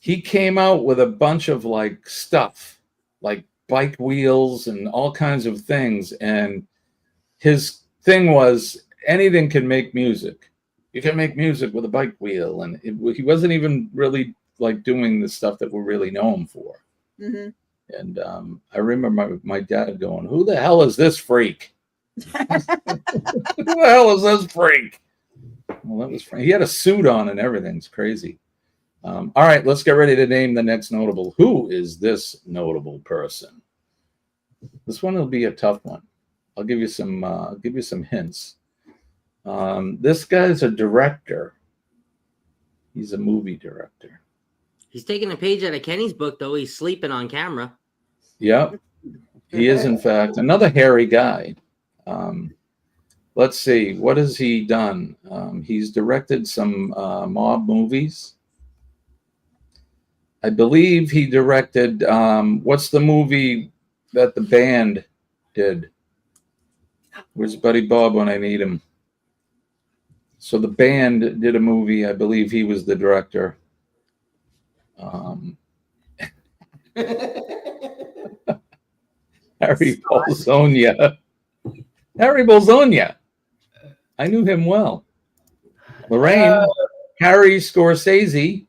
he came out with a bunch of like stuff, like bike wheels and all kinds of things. And his thing was anything can make music. You can make music with a bike wheel. And he wasn't even really like doing the stuff that we really know him for. Mm-hmm. And I remember my dad going, "Who the hell is this freak? Who the hell is this freak?" Well, that was Frank. He had a suit on and everything. It's crazy. All right, let's get ready to name the next notable. Who is this notable person? This one will be a tough one. I'll give you some hints. This guy's a director. He's a movie director. He's taking a page out of Kenny's book, though. He's sleeping on camera. Yep. He is, in fact, another hairy guy. Let's see. What has he done? He's directed some mob movies. I believe he directed, what's the movie that the band did? Where's Buddy Bob when I need him? So the band did a movie. I believe he was the director. Harry Bolzogna. Harry Bolzogna. I knew him well. Lorraine. Harry Scorsese.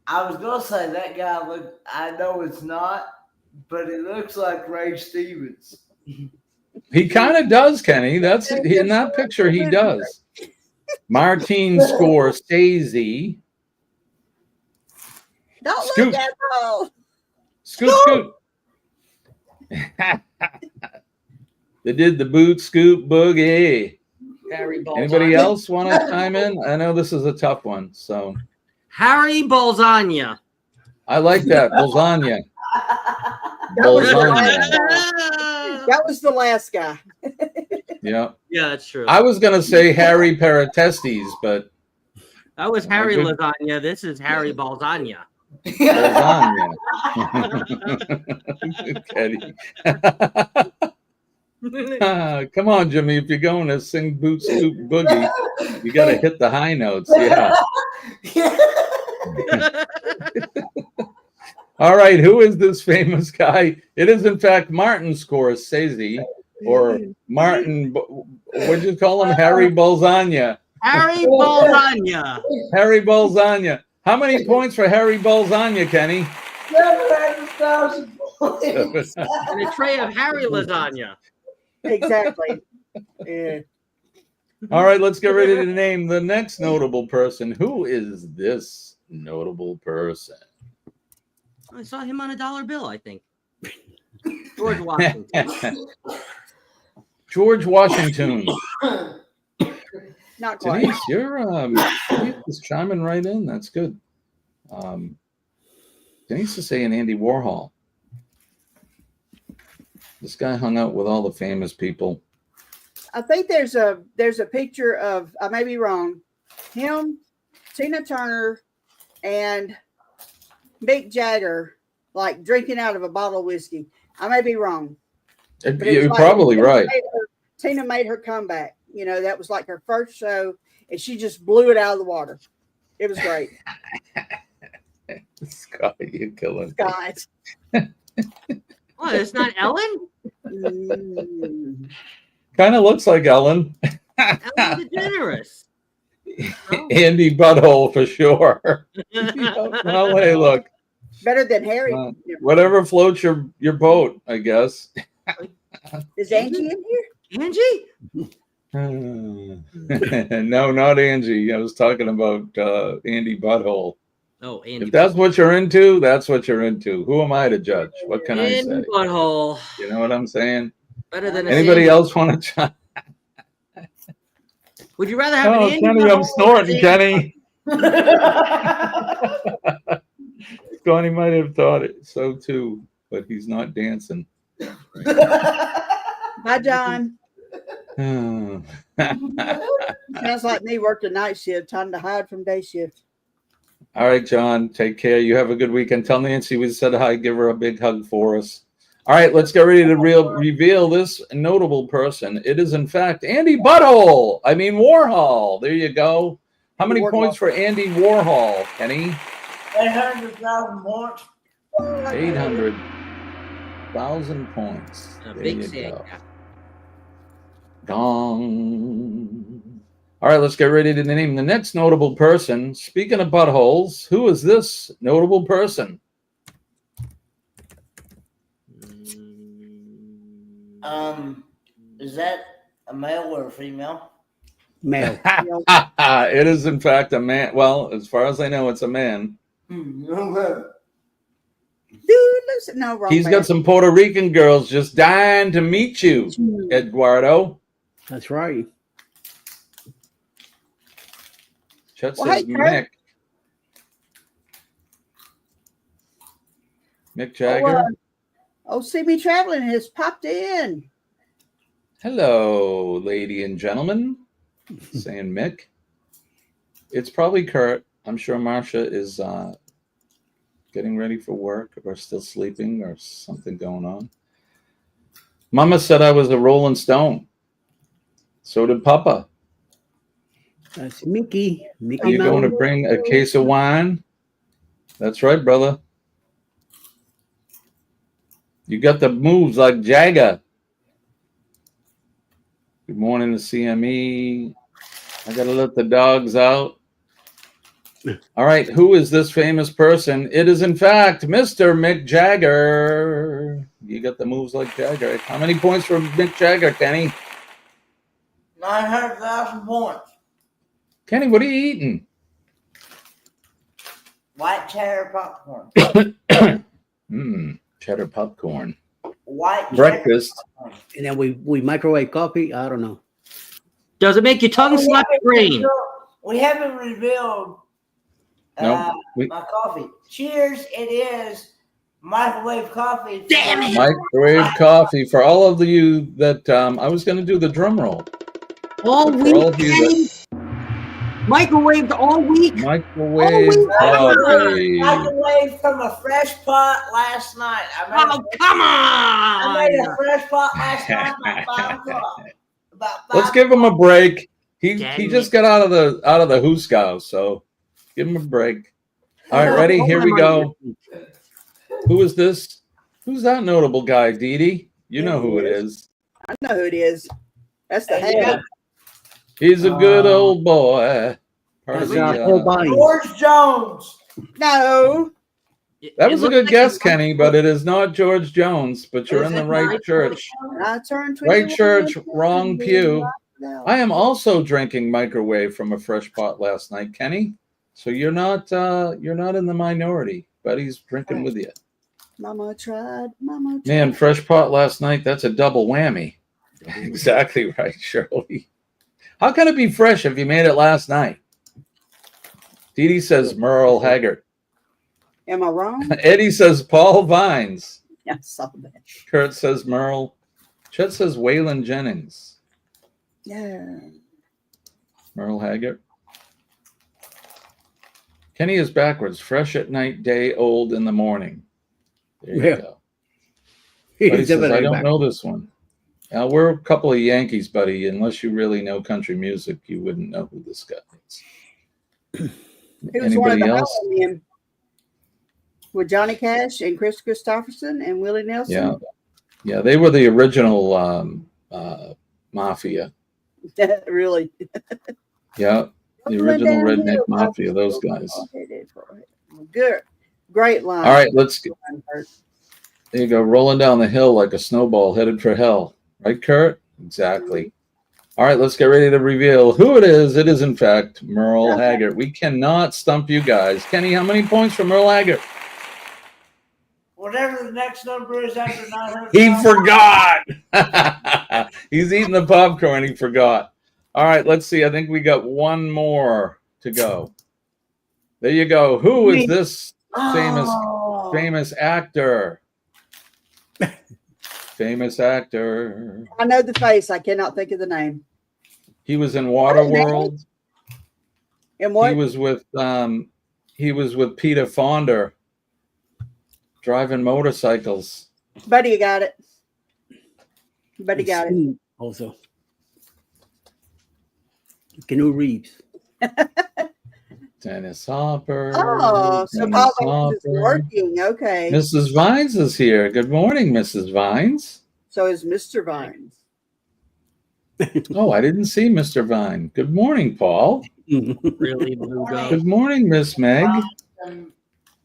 I was going to say that guy look. I know it's not, but it looks like Ray Stevens. He kind of does, Kenny. That's in that picture. He does. Martin Scorsese. Don't Scoot. look at those. Scoot. They did the boot scoop boogie. Anybody else want to chime in? I know this is a tough one. So Harry Bolzogna. I like that. Bolzogna. That was the last guy. Yeah. Yeah, that's true. I was gonna say Harry Paratestes, but that was Harry Lasagna. This is Harry Bolzogna. Come on, Jimmy. If you're going to sing Boot Scoop Boogie, you got to hit the high notes. Yeah. All right. Who is this famous guy? It is, in fact, Martin Scorsese, or Martin. What'd you call him? Harry Bolzogna. Harry Bolzogna. Harry Bolzogna. How many points for Harry Bolzogna, Kenny? 700,000 points. And a tray of Harry lasagna. Exactly. Yeah. All right, let's get ready to name the next notable person. Who is this notable person? I saw him on a dollar bill, I think. George Washington. George Washington. Not quite. Denise, you're just chiming right in. That's good. Denise is saying Andy Warhol. This guy hung out with all the famous people. I think there's a picture of, I may be wrong, him, Tina Turner, and Mick Jagger, like drinking out of a bottle of whiskey. I may be wrong. You're probably right. Tina made her comeback. You know, that was like her first show, and she just blew it out of the water. It was great. Scott, you're killing Scott. What, it's not Ellen? Kind of looks like Ellen. Ellen DeGeneres. Oh. Andy Butthole for sure. Well, hey, look. Better than Harry. Whatever floats your boat, I guess. Is Angie in here? Angie? No, not Angie. I was talking about Andy Butthole. Oh, Andy. If that's what you're into, that's what you're into. Who am I to judge? What can I say? Butthole. You know what I'm saying? Better than anybody else want to try? Would you rather have an Andy Kenny, butthole I'm snorting, Kenny. butthole? Connie might have thought it so too, but he's not dancing. Hi, John. Hmm. Sounds like me working night shift, time to hide from day shift. All right, John, take care. You have a good weekend. Tell Nancy we said hi. Give her a big hug for us. All right, let's get ready to reveal this notable person. It is, in fact, Andy Butthole. I mean, Warhol. There you go. How many points for Andy Warhol, Kenny? 800,000 points. 800,000 points. A There big you thing. go. Gong. All right, let's get ready to name the next notable person. Speaking of buttholes, who is this notable person? Is that a male or a female? Male. It is, in fact, a man. Well, as far as I know, it's a man. Dude, listen, no, wrong. He's got some Puerto Rican girls just dying to meet you, Eduardo. That's right. Chet Well, says hey, Kurt. Mick Jagger. See Me Traveling has popped in. Hello, lady and gentlemen. Saying Mick. It's probably Kurt. I'm sure Marcia is getting ready for work or still sleeping or something going on. Mama said I was a Rolling Stone. So did Papa. That's Mickey. Are you going to bring a case of wine? That's right, brother. You got the moves like Jagger. Good morning to CME. I got to let the dogs out. All right, who is this famous person? It is, in fact, Mr. Mick Jagger. You got the moves like Jagger. How many points for Mick Jagger, Kenny? 900,000 points. Kenny, what are you eating? White cheddar popcorn. Cheddar popcorn. White breakfast. And then we microwave coffee. I don't know. Does it make your tongue slap your brain? We haven't revealed No, my coffee. Cheers, it is microwave coffee. Damn it! Microwave coffee for all of you that I was going to do the drum roll. All week, Kenny? Microwaved all week? Microwave coffee. Microwave from a fresh pot last night. Oh, come on! I made a fresh pot last night about 5 o'clock. Let's give him a break. He just got out of the Huskow, so give him a break. All right, ready? Here we go. Who is this? Who's that notable guy, Dee Dee? You know who it is. I know who it is. That's the head. He's a good old boy. George Jones. No. That was a good guess, Kenny, but it is not George Jones, but you're in the right church. I turned Right church, wrong pew. I am also drinking microwave from a fresh pot last night, Kenny. So you're not in the minority. Buddy's drinking with you. Mama tried. Mama tried. Man, fresh pot last night, that's a double whammy. Exactly right, Shirley. How can it be fresh if you made it last night? Dee Dee says Merle Haggard. Am I wrong? Eddie says Paul Vines. Yeah, I saw that. Kurt says Merle. Chet says Waylon Jennings. Yeah. Merle Haggard. Kenny is backwards. Fresh at night, day old in the morning. There you go. Buddy says, I don't know this one. We're a couple of Yankees, buddy. Unless you really know country music, you wouldn't know who this guy is. He was one of the Halloween with Johnny Cash and Chris Christopherson and Willie Nelson. Yeah, they were the original mafia. Really? Yeah, the original redneck mafia. Those guys. Good, great line. All right, let's get. There you go, rolling down the hill like a snowball headed for hell. Right, Kurt? Exactly. All right, let's get ready to reveal who it is. It is, in fact, Merle Haggard. We cannot stump you guys. Kenny, how many points for Merle Haggard? Whatever the next number is after 900. He forgot. He's eating the popcorn. He forgot. All right, let's see. I think we got one more to go. There you go. Who is this famous actor? Famous actor. I know the face. I cannot think of the name. He was in Waterworld. And what? He was with Peter Fonda, driving motorcycles. Buddy, you got it. Buddy got it. Also, Canoe Reeves. Dennis Hopper. Oh, so Dennis Papa is working. Okay. Mrs. Vines is here. Good morning, Mrs. Vines. So is Mr. Vines. Oh, I didn't see Mr. Vine. Good morning, Paul. Really, Lugo. Good morning, Miss Meg. And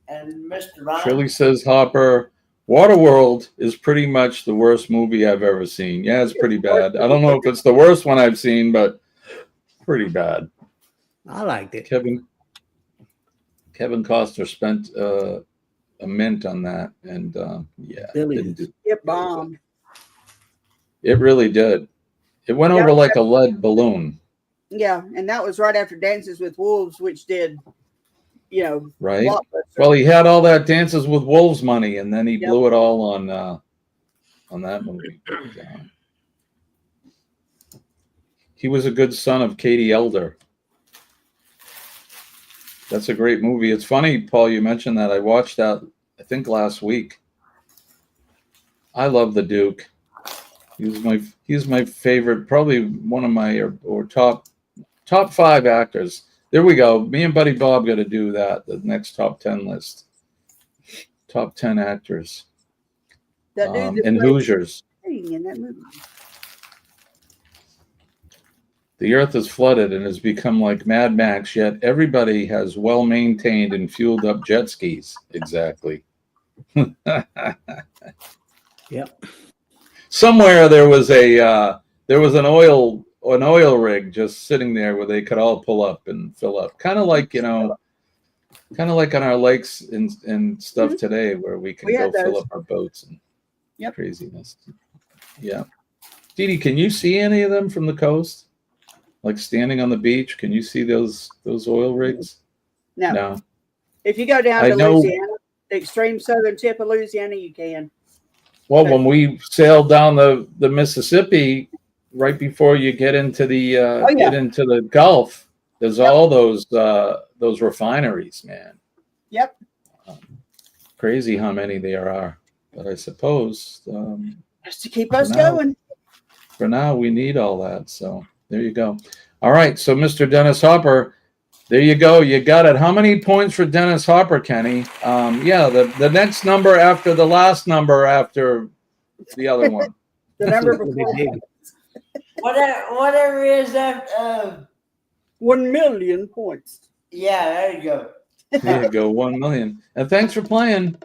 Mr. Ryan. Shirley says Hopper. Waterworld is pretty much the worst movie I've ever seen. Yeah, it's pretty bad. I don't know if it's the worst one I've seen, but pretty bad. I liked it. Kevin Costner spent a mint on that, and yeah, It bombed. It really did. It went over like a lead balloon. Yeah, and that was right after Dances with Wolves, which did, Right. blockbuster. Well, he had all that Dances with Wolves money, and then he blew it all on that movie. He was a good son of Katie Elder. That's a great movie. It's funny, Paul, you mentioned that. I watched that, I think, last week. I love the Duke. He's my favorite, probably one of my or top 5 actors. There we go. Me and Buddy Bob got to do that. The next top 10 list. Top 10 actors. That dude and Hoosiers. in that movie. The earth is flooded and has become like Mad Max, yet everybody has well-maintained and fueled up jet skis. Exactly. Yep. Somewhere there was an oil rig just sitting there where they could all pull up and fill up. Kind of like on our lakes and stuff today, where we can go fill up our boats and craziness. Yeah. Dee Dee, can you see any of them from the coast? Like standing on the beach, can you see those oil rigs? No. If you go down to Louisiana, the extreme southern tip of Louisiana, you can. Well, when we sailed down the Mississippi, right before you get into the Gulf, there's all those refineries, man. Yep. Crazy how many there are, but I suppose just to keep us going. For now, we need all that. So there you go. All right, so Mr. Dennis Hopper, there you go. You got it. How many points for Dennis Hopper, Kenny? Yeah, the next number after the last number after the other one. The number before. Whatever is that? 1 million points. Yeah, there you go. There you go, 1 million. And thanks for playing.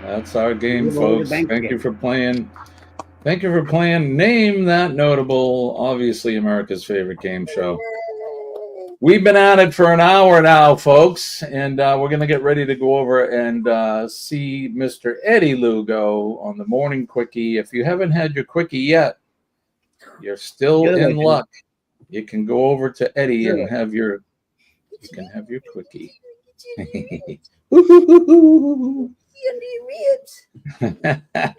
That's our game, folks. Thank you for playing. Thank you for playing Name That Notable, obviously America's favorite game show. We've been at it for an hour now, folks, and we're going to get ready to go over and see Mr. Eddie Lugo on the Morning Quickie. If you haven't had your Quickie yet, you're still in luck. You can go over to Eddie and have your Quickie.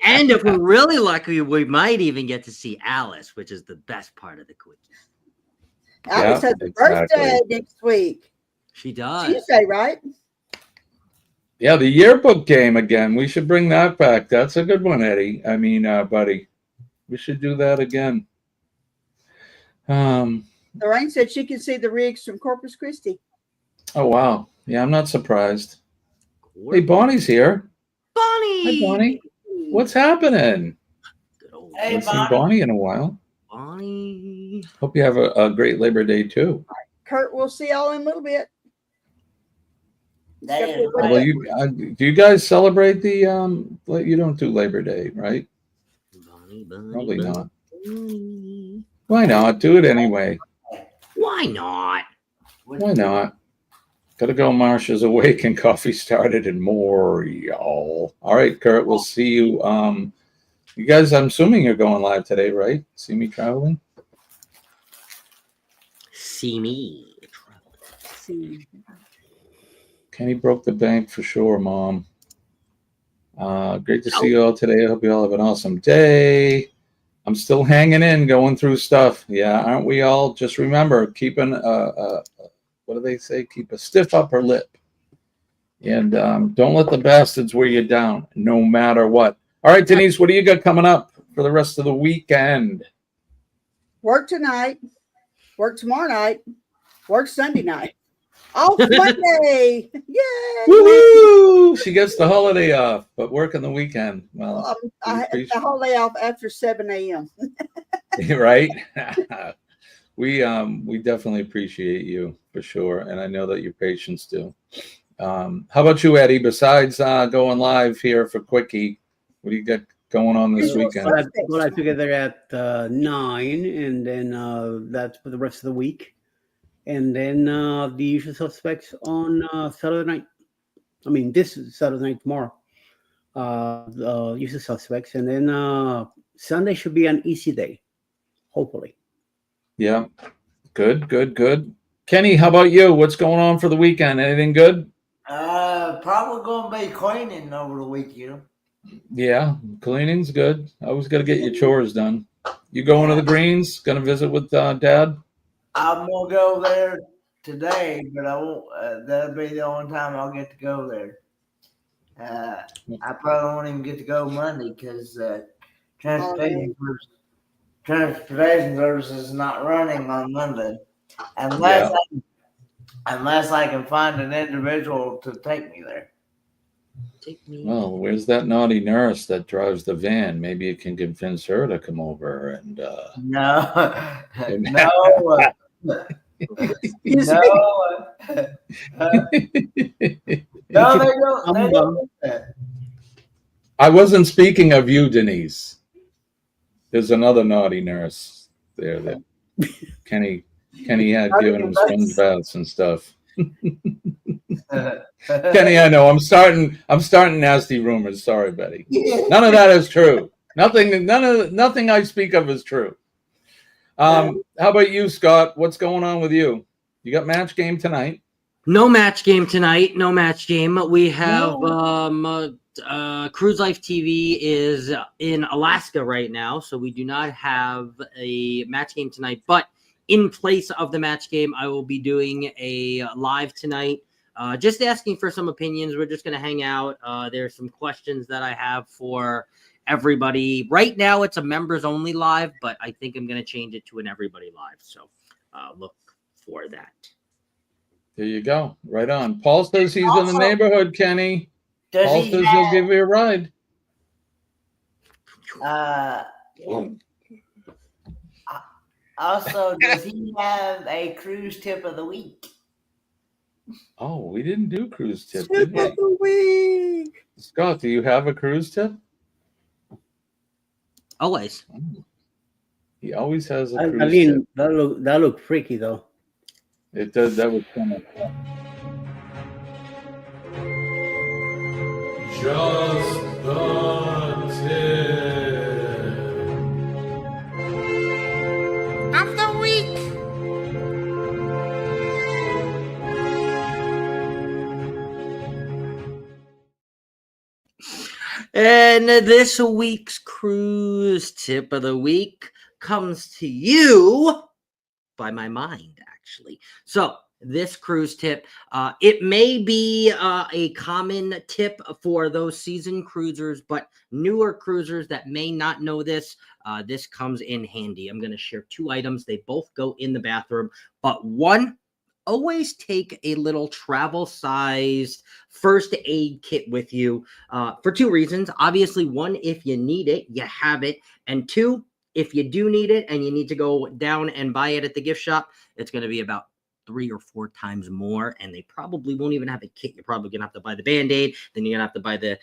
And if we're really lucky, we might even get to see Alice, which is the best part of the quickie. Alice has a birthday next week. She does. Tuesday, right? Yeah, the yearbook game again. We should bring that back. That's a good one, Eddie. I mean, buddy. We should do that again. Lorraine said she can see the rigs from Corpus Christi. Oh, wow. Yeah, I'm not surprised. Hey, Bonnie's here. Bonnie! Hi, Bonnie. What's happening? Hey, Haven't seen Bonnie in a while. Bonnie. Hope you have a great Labor Day, too. Kurt, we'll see y'all in a little bit. Well, do you guys celebrate the you don't do Labor Day, right? Probably not. Why not? Do it anyway. Why not? Why not? Gotta go. Marsha's awake and coffee started and more, y'all. All right, Kurt, we'll see you. You guys, I'm assuming you're going live today, right? See me traveling? See me. Kenny broke the bank for sure, Mom. Great to see you all today. I hope you all have an awesome day. I'm still hanging in, going through stuff. Yeah, aren't we all? Just remember, keeping what do they say? Keep a stiff upper lip. And don't let the bastards wear you down, no matter what. All right, Denise, what do you got coming up for the rest of the weekend? Work tonight, work tomorrow night, work Sunday night. Off Monday. Yay! Woo-hoo! She gets the holiday off, but working the weekend. Well, I had the holiday off after 7 a.m. Right? We definitely appreciate you for sure, and I know that your patients do. How about you, Eddie? Besides going live here for Quickie, what do you got going on this weekend? We'll have together at 9, and then that's for the rest of the week. And then the usual suspects on Saturday night. I mean, this is Saturday night tomorrow. The usual suspects. And then Sunday should be an easy day, hopefully. Yeah. Good. Kenny, how about you? What's going on for the weekend? Anything good? Probably going to be cleaning over the weekend. Yeah, cleaning's good. Always got to get your chores done. You going to the Greens? Going to visit with Dad? I'm gonna go there today, but I won't. That'll be the only time I'll get to go there. I probably won't even get to go Monday because transportation service is not running on Monday, unless I can find an individual to take me there. Well, where's that naughty nurse that drives the van? Maybe you can convince her to come over and. No. No, they don't. I wasn't speaking of you, Denise. There's another naughty nurse there that Kenny had given him sponge baths and stuff. Kenny, I know I'm starting nasty rumors. Sorry, Betty. None of that is true. Nothing I speak of is true. How about you, Scott? What's going on with you? You got match game tonight? No match game tonight. No match game. We have Cruise Life TV is in Alaska right now, so we do not have a match game tonight. But in place of the match game, I will be doing a live tonight. Just asking for some opinions. We're just going to hang out. There's some questions that I have for everybody. Right now, it's a members only live, but I think I'm going to change it to an everybody live. So look for that. There you go. Right on. Paul says he's in the neighborhood, Kenny. Paul says he'll give you a ride. Also, does he have a cruise tip of the week? Oh, we didn't do cruise tip, did we? Tip of the week. Scott, do you have a cruise tip? Always. He always has a cruise I mean, tip. That looked freaky though. It does. That was kind of fun. Just the tip of the week. And this week's cruise tip of the week comes to you by my mind, actually. So this cruise tip, it may be a common tip for those seasoned cruisers, but newer cruisers that may not know this, this comes in handy. I'm going to share 2 items. They both go in the bathroom, but one, always take a little travel-sized first aid kit with you for 2 reasons. Obviously, 1, if you need it, you have it. And 2, if you do need it and you need to go down and buy it at the gift shop, it's going to be about 3 or 4 times more, and they probably won't even have a kit. You're probably gonna have to buy the Band-Aid, then you're gonna have to buy the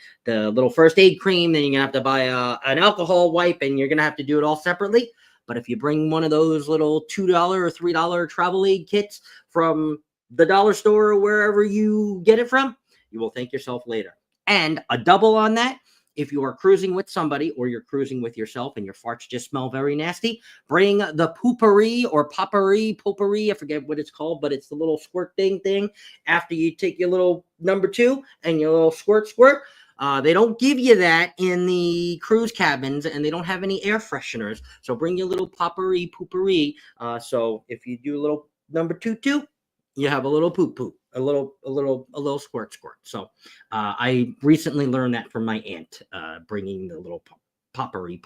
little first aid cream, then you're gonna have to buy an alcohol wipe, and you're gonna have to do it all separately. But if you bring one of those little $2 or $3 travel aid kits from the dollar store or wherever you get it from, you will thank yourself later. And a double on that, if you are cruising with somebody or you're cruising with yourself and your farts just smell very nasty, bring the poopery or potpourri, I forget what it's called, but it's the little squirt thing after you take your little number 2 and your little squirt. They don't give you that in the cruise cabins, and they don't have any air fresheners. So bring your little potpourri. So if you do a little number 2, you have a little poop, a little squirt. So I recently learned that from my aunt, bringing the little potpourri.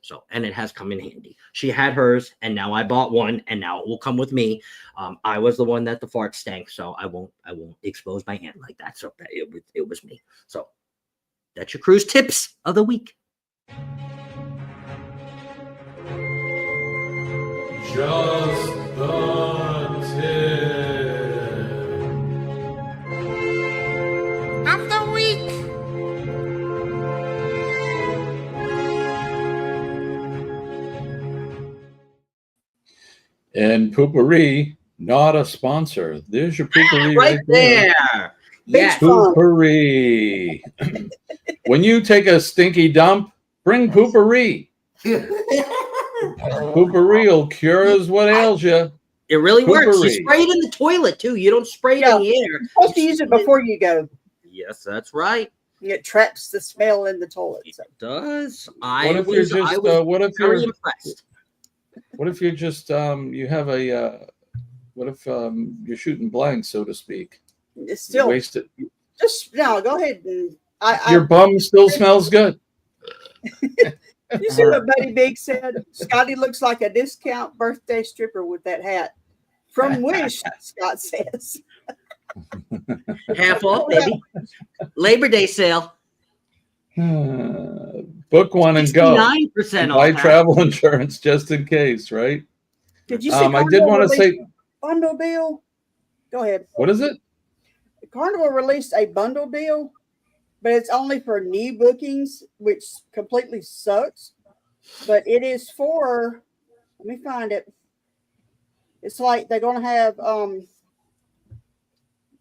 So, and it has come in handy. She had hers, and now I bought one, and now it will come with me. I was the one that the fart stank, so I won't expose my aunt like that. So it was me. So that's your cruise tips of the week. Just the tip of the week. And Poopery, not a sponsor. There's your Poopery right there. Yes. Poopery. When you take a stinky dump, bring Poopery. Poopery will cure us what ails you. It really works. You spray it in the toilet too. You don't spray it in the air. You're supposed to use it before you go. Yes, that's right. It traps the smell in the toilet. So. It does. What if you're very impressed. What if you're just you have a what if you're shooting blank, so to speak? It's still waste it. Just no, go ahead and your bum still smells good. You see what Buddy Big said? Scotty looks like a discount birthday stripper with that hat. From Wish, Scott says. Half off, baby. Labor Day sale. Book one and go. 69% off. Buy travel insurance just in case, right? Did you see I did want to say bundle deal? Go ahead. What is it? Carnival released a bundle deal, but it's only for new bookings, which completely sucks. But it is for, let me find it. It's like they're going to have, I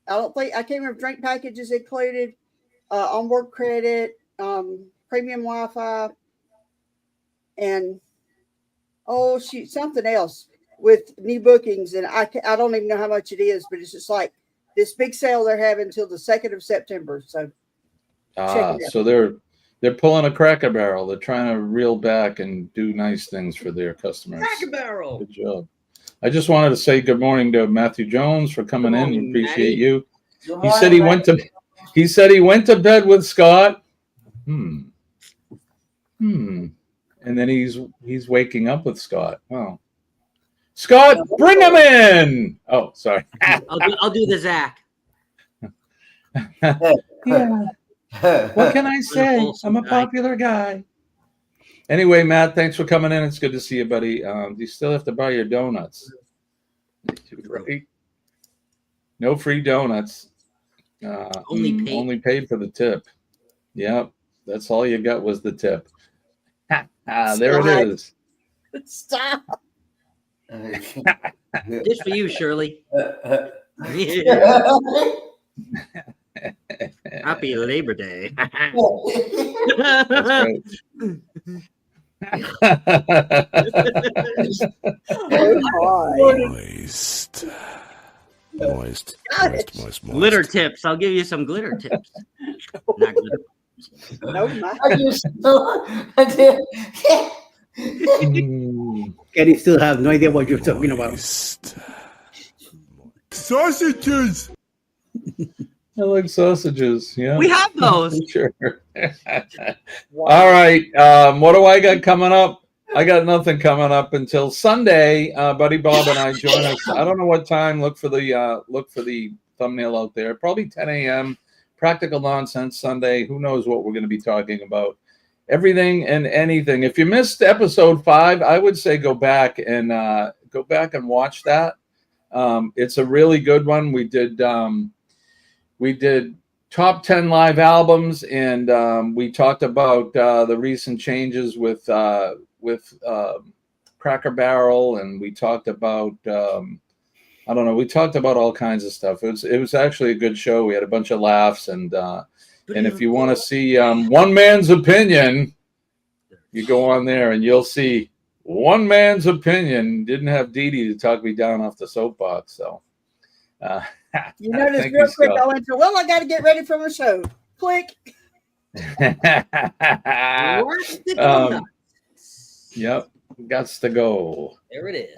can't remember, drink packages included, onboard credit, premium Wi-Fi, and something else with new bookings. And I don't even know how much it is, but it's just like this big sale they're having until the 2nd of September. So, so they're pulling a Cracker Barrel. They're trying to reel back and do nice things for their customers. Cracker Barrel. Good job. I just wanted to say good morning to Matthew Jones for coming in. We appreciate you. He said he went to bed with Scott. And then he's waking up with Scott. Wow. Scott, bring him in. Oh, sorry. I'll do the Zach. Yeah. What can I say? I'm a popular guy. Anyway, Matt, thanks for coming in. It's good to see you, buddy. You still have to buy your donuts. Right? No free donuts. Only paid for the tip. Yep. That's all you got was the tip. There it is. Stop. Just for you, Shirley. Happy Labor Day. Moist. Glitter tips. I'll give you some glitter tips. Not glitter. Eddie still has no idea what you're talking about. Sausages. I like sausages. Yeah, we have those. Sure. All right. What do I got coming up? I got nothing coming up until Sunday. Buddy Bob and I join us. I don't know what time. Look for the thumbnail out there. Probably 10 a.m. Practical Nonsense Sunday. Who knows what we're going to be talking about? Everything and anything. If you missed episode 5, I would say go back and watch that. It's a really good one. We did top 10 live albums, and we talked about the recent changes with Cracker Barrel, and we talked about I don't know. We talked about all kinds of stuff. It was actually a good show. We had a bunch of laughs, and if you want to see one man's opinion, you go on there and you'll see one man's opinion. Didn't have Dee Dee to talk me down off the soapbox. So you notice real quick, I went to, well, I got to get ready for my show. Click. Yep, gots to go. There it is.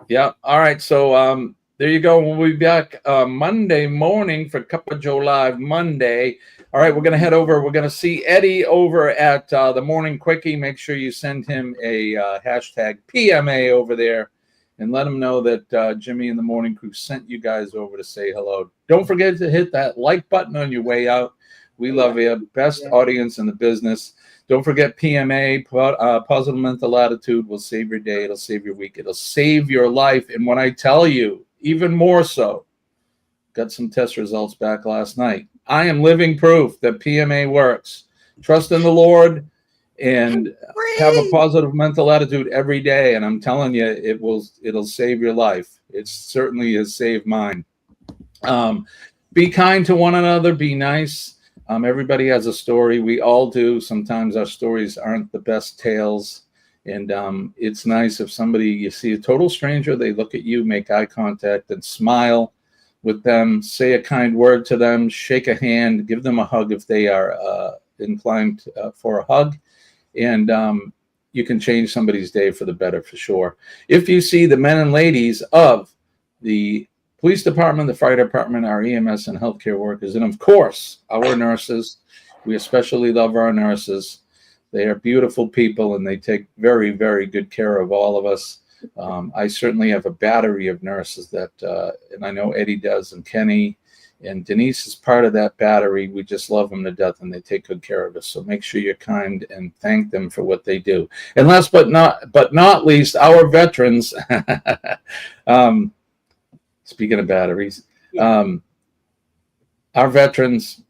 Yeah. All right. So there you go. We'll be back Monday morning for Cup of Joe Live Monday. All right. We're going to head over. We're going to see Eddie over at the Morning Quickie. Make sure you send him a hashtag PMA over there and let him know that Jimmy and the Morning Crew sent you guys over to say hello. Don't forget to hit that like button on your way out. We love you. Best audience in the business. Don't forget PMA, positive mental attitude will save your day. It'll save your week. It'll save your life. And when I tell you, even more so, got some test results back last night. I am living proof that PMA works. Trust in the Lord and have a positive mental attitude every day. And I'm telling you, it'll save your life. It certainly has saved mine. Be kind to one another. Be nice. Everybody has a story. We all do. Sometimes our stories aren't the best tales. And it's nice if you see a total stranger, they look at you, make eye contact, and smile with them, say a kind word to them, shake a hand, give them a hug if they are inclined for a hug. And you can change somebody's day for the better for sure. If you see the men and ladies of the police department, the fire department, our EMS and healthcare workers, and of course, our nurses. We especially love our nurses. They are beautiful people, and they take very, very good care of all of us. I certainly have a battery of nurses that, and I know Eddie does, and Kenny, and Denise is part of that battery. We just love them to death, and they take good care of us. So make sure you're kind and thank them for what they do. And last but not least, our veterans. Speaking of batteries, our veterans,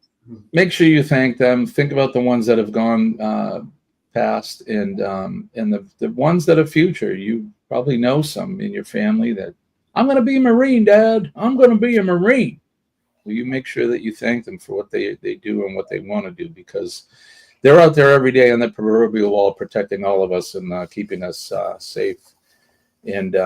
make sure you thank them. Think about the ones that have gone past, and the ones that are future. You probably know some in your family that, I'm going to be a Marine, Dad. I'm going to be a Marine. Well, you make sure that you thank them for what they do and what they want to do, because they're out there every day on the proverbial wall protecting all of us and keeping us safe. And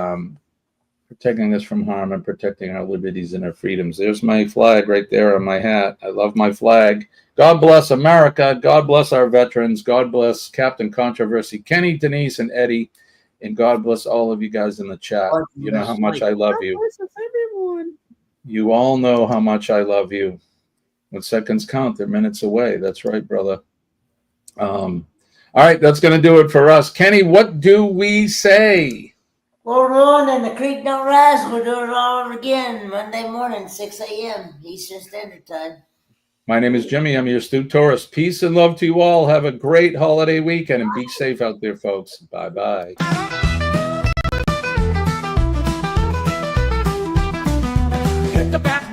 protecting us from harm and protecting our liberties and our freedoms. There's my flag right there on my hat. I love my flag. God bless America. God bless our veterans. God bless Captain Controversy, Kenny, Denise, and Eddie. And God bless all of you guys in the chat. You know how much I love you. You all know how much I love you. When seconds count, they're minutes away. That's right, brother. All right, that's going to do it for us. Kenny, what do we say? Hold on, and the creek don't rise. We'll do it all over again Monday morning, 6 a.m. Eastern Standard Time. My name is Jimmy. I'm your astute tourist. Peace and love to you all. Have a great holiday weekend and be safe out there, folks. Bye-bye. Hit the back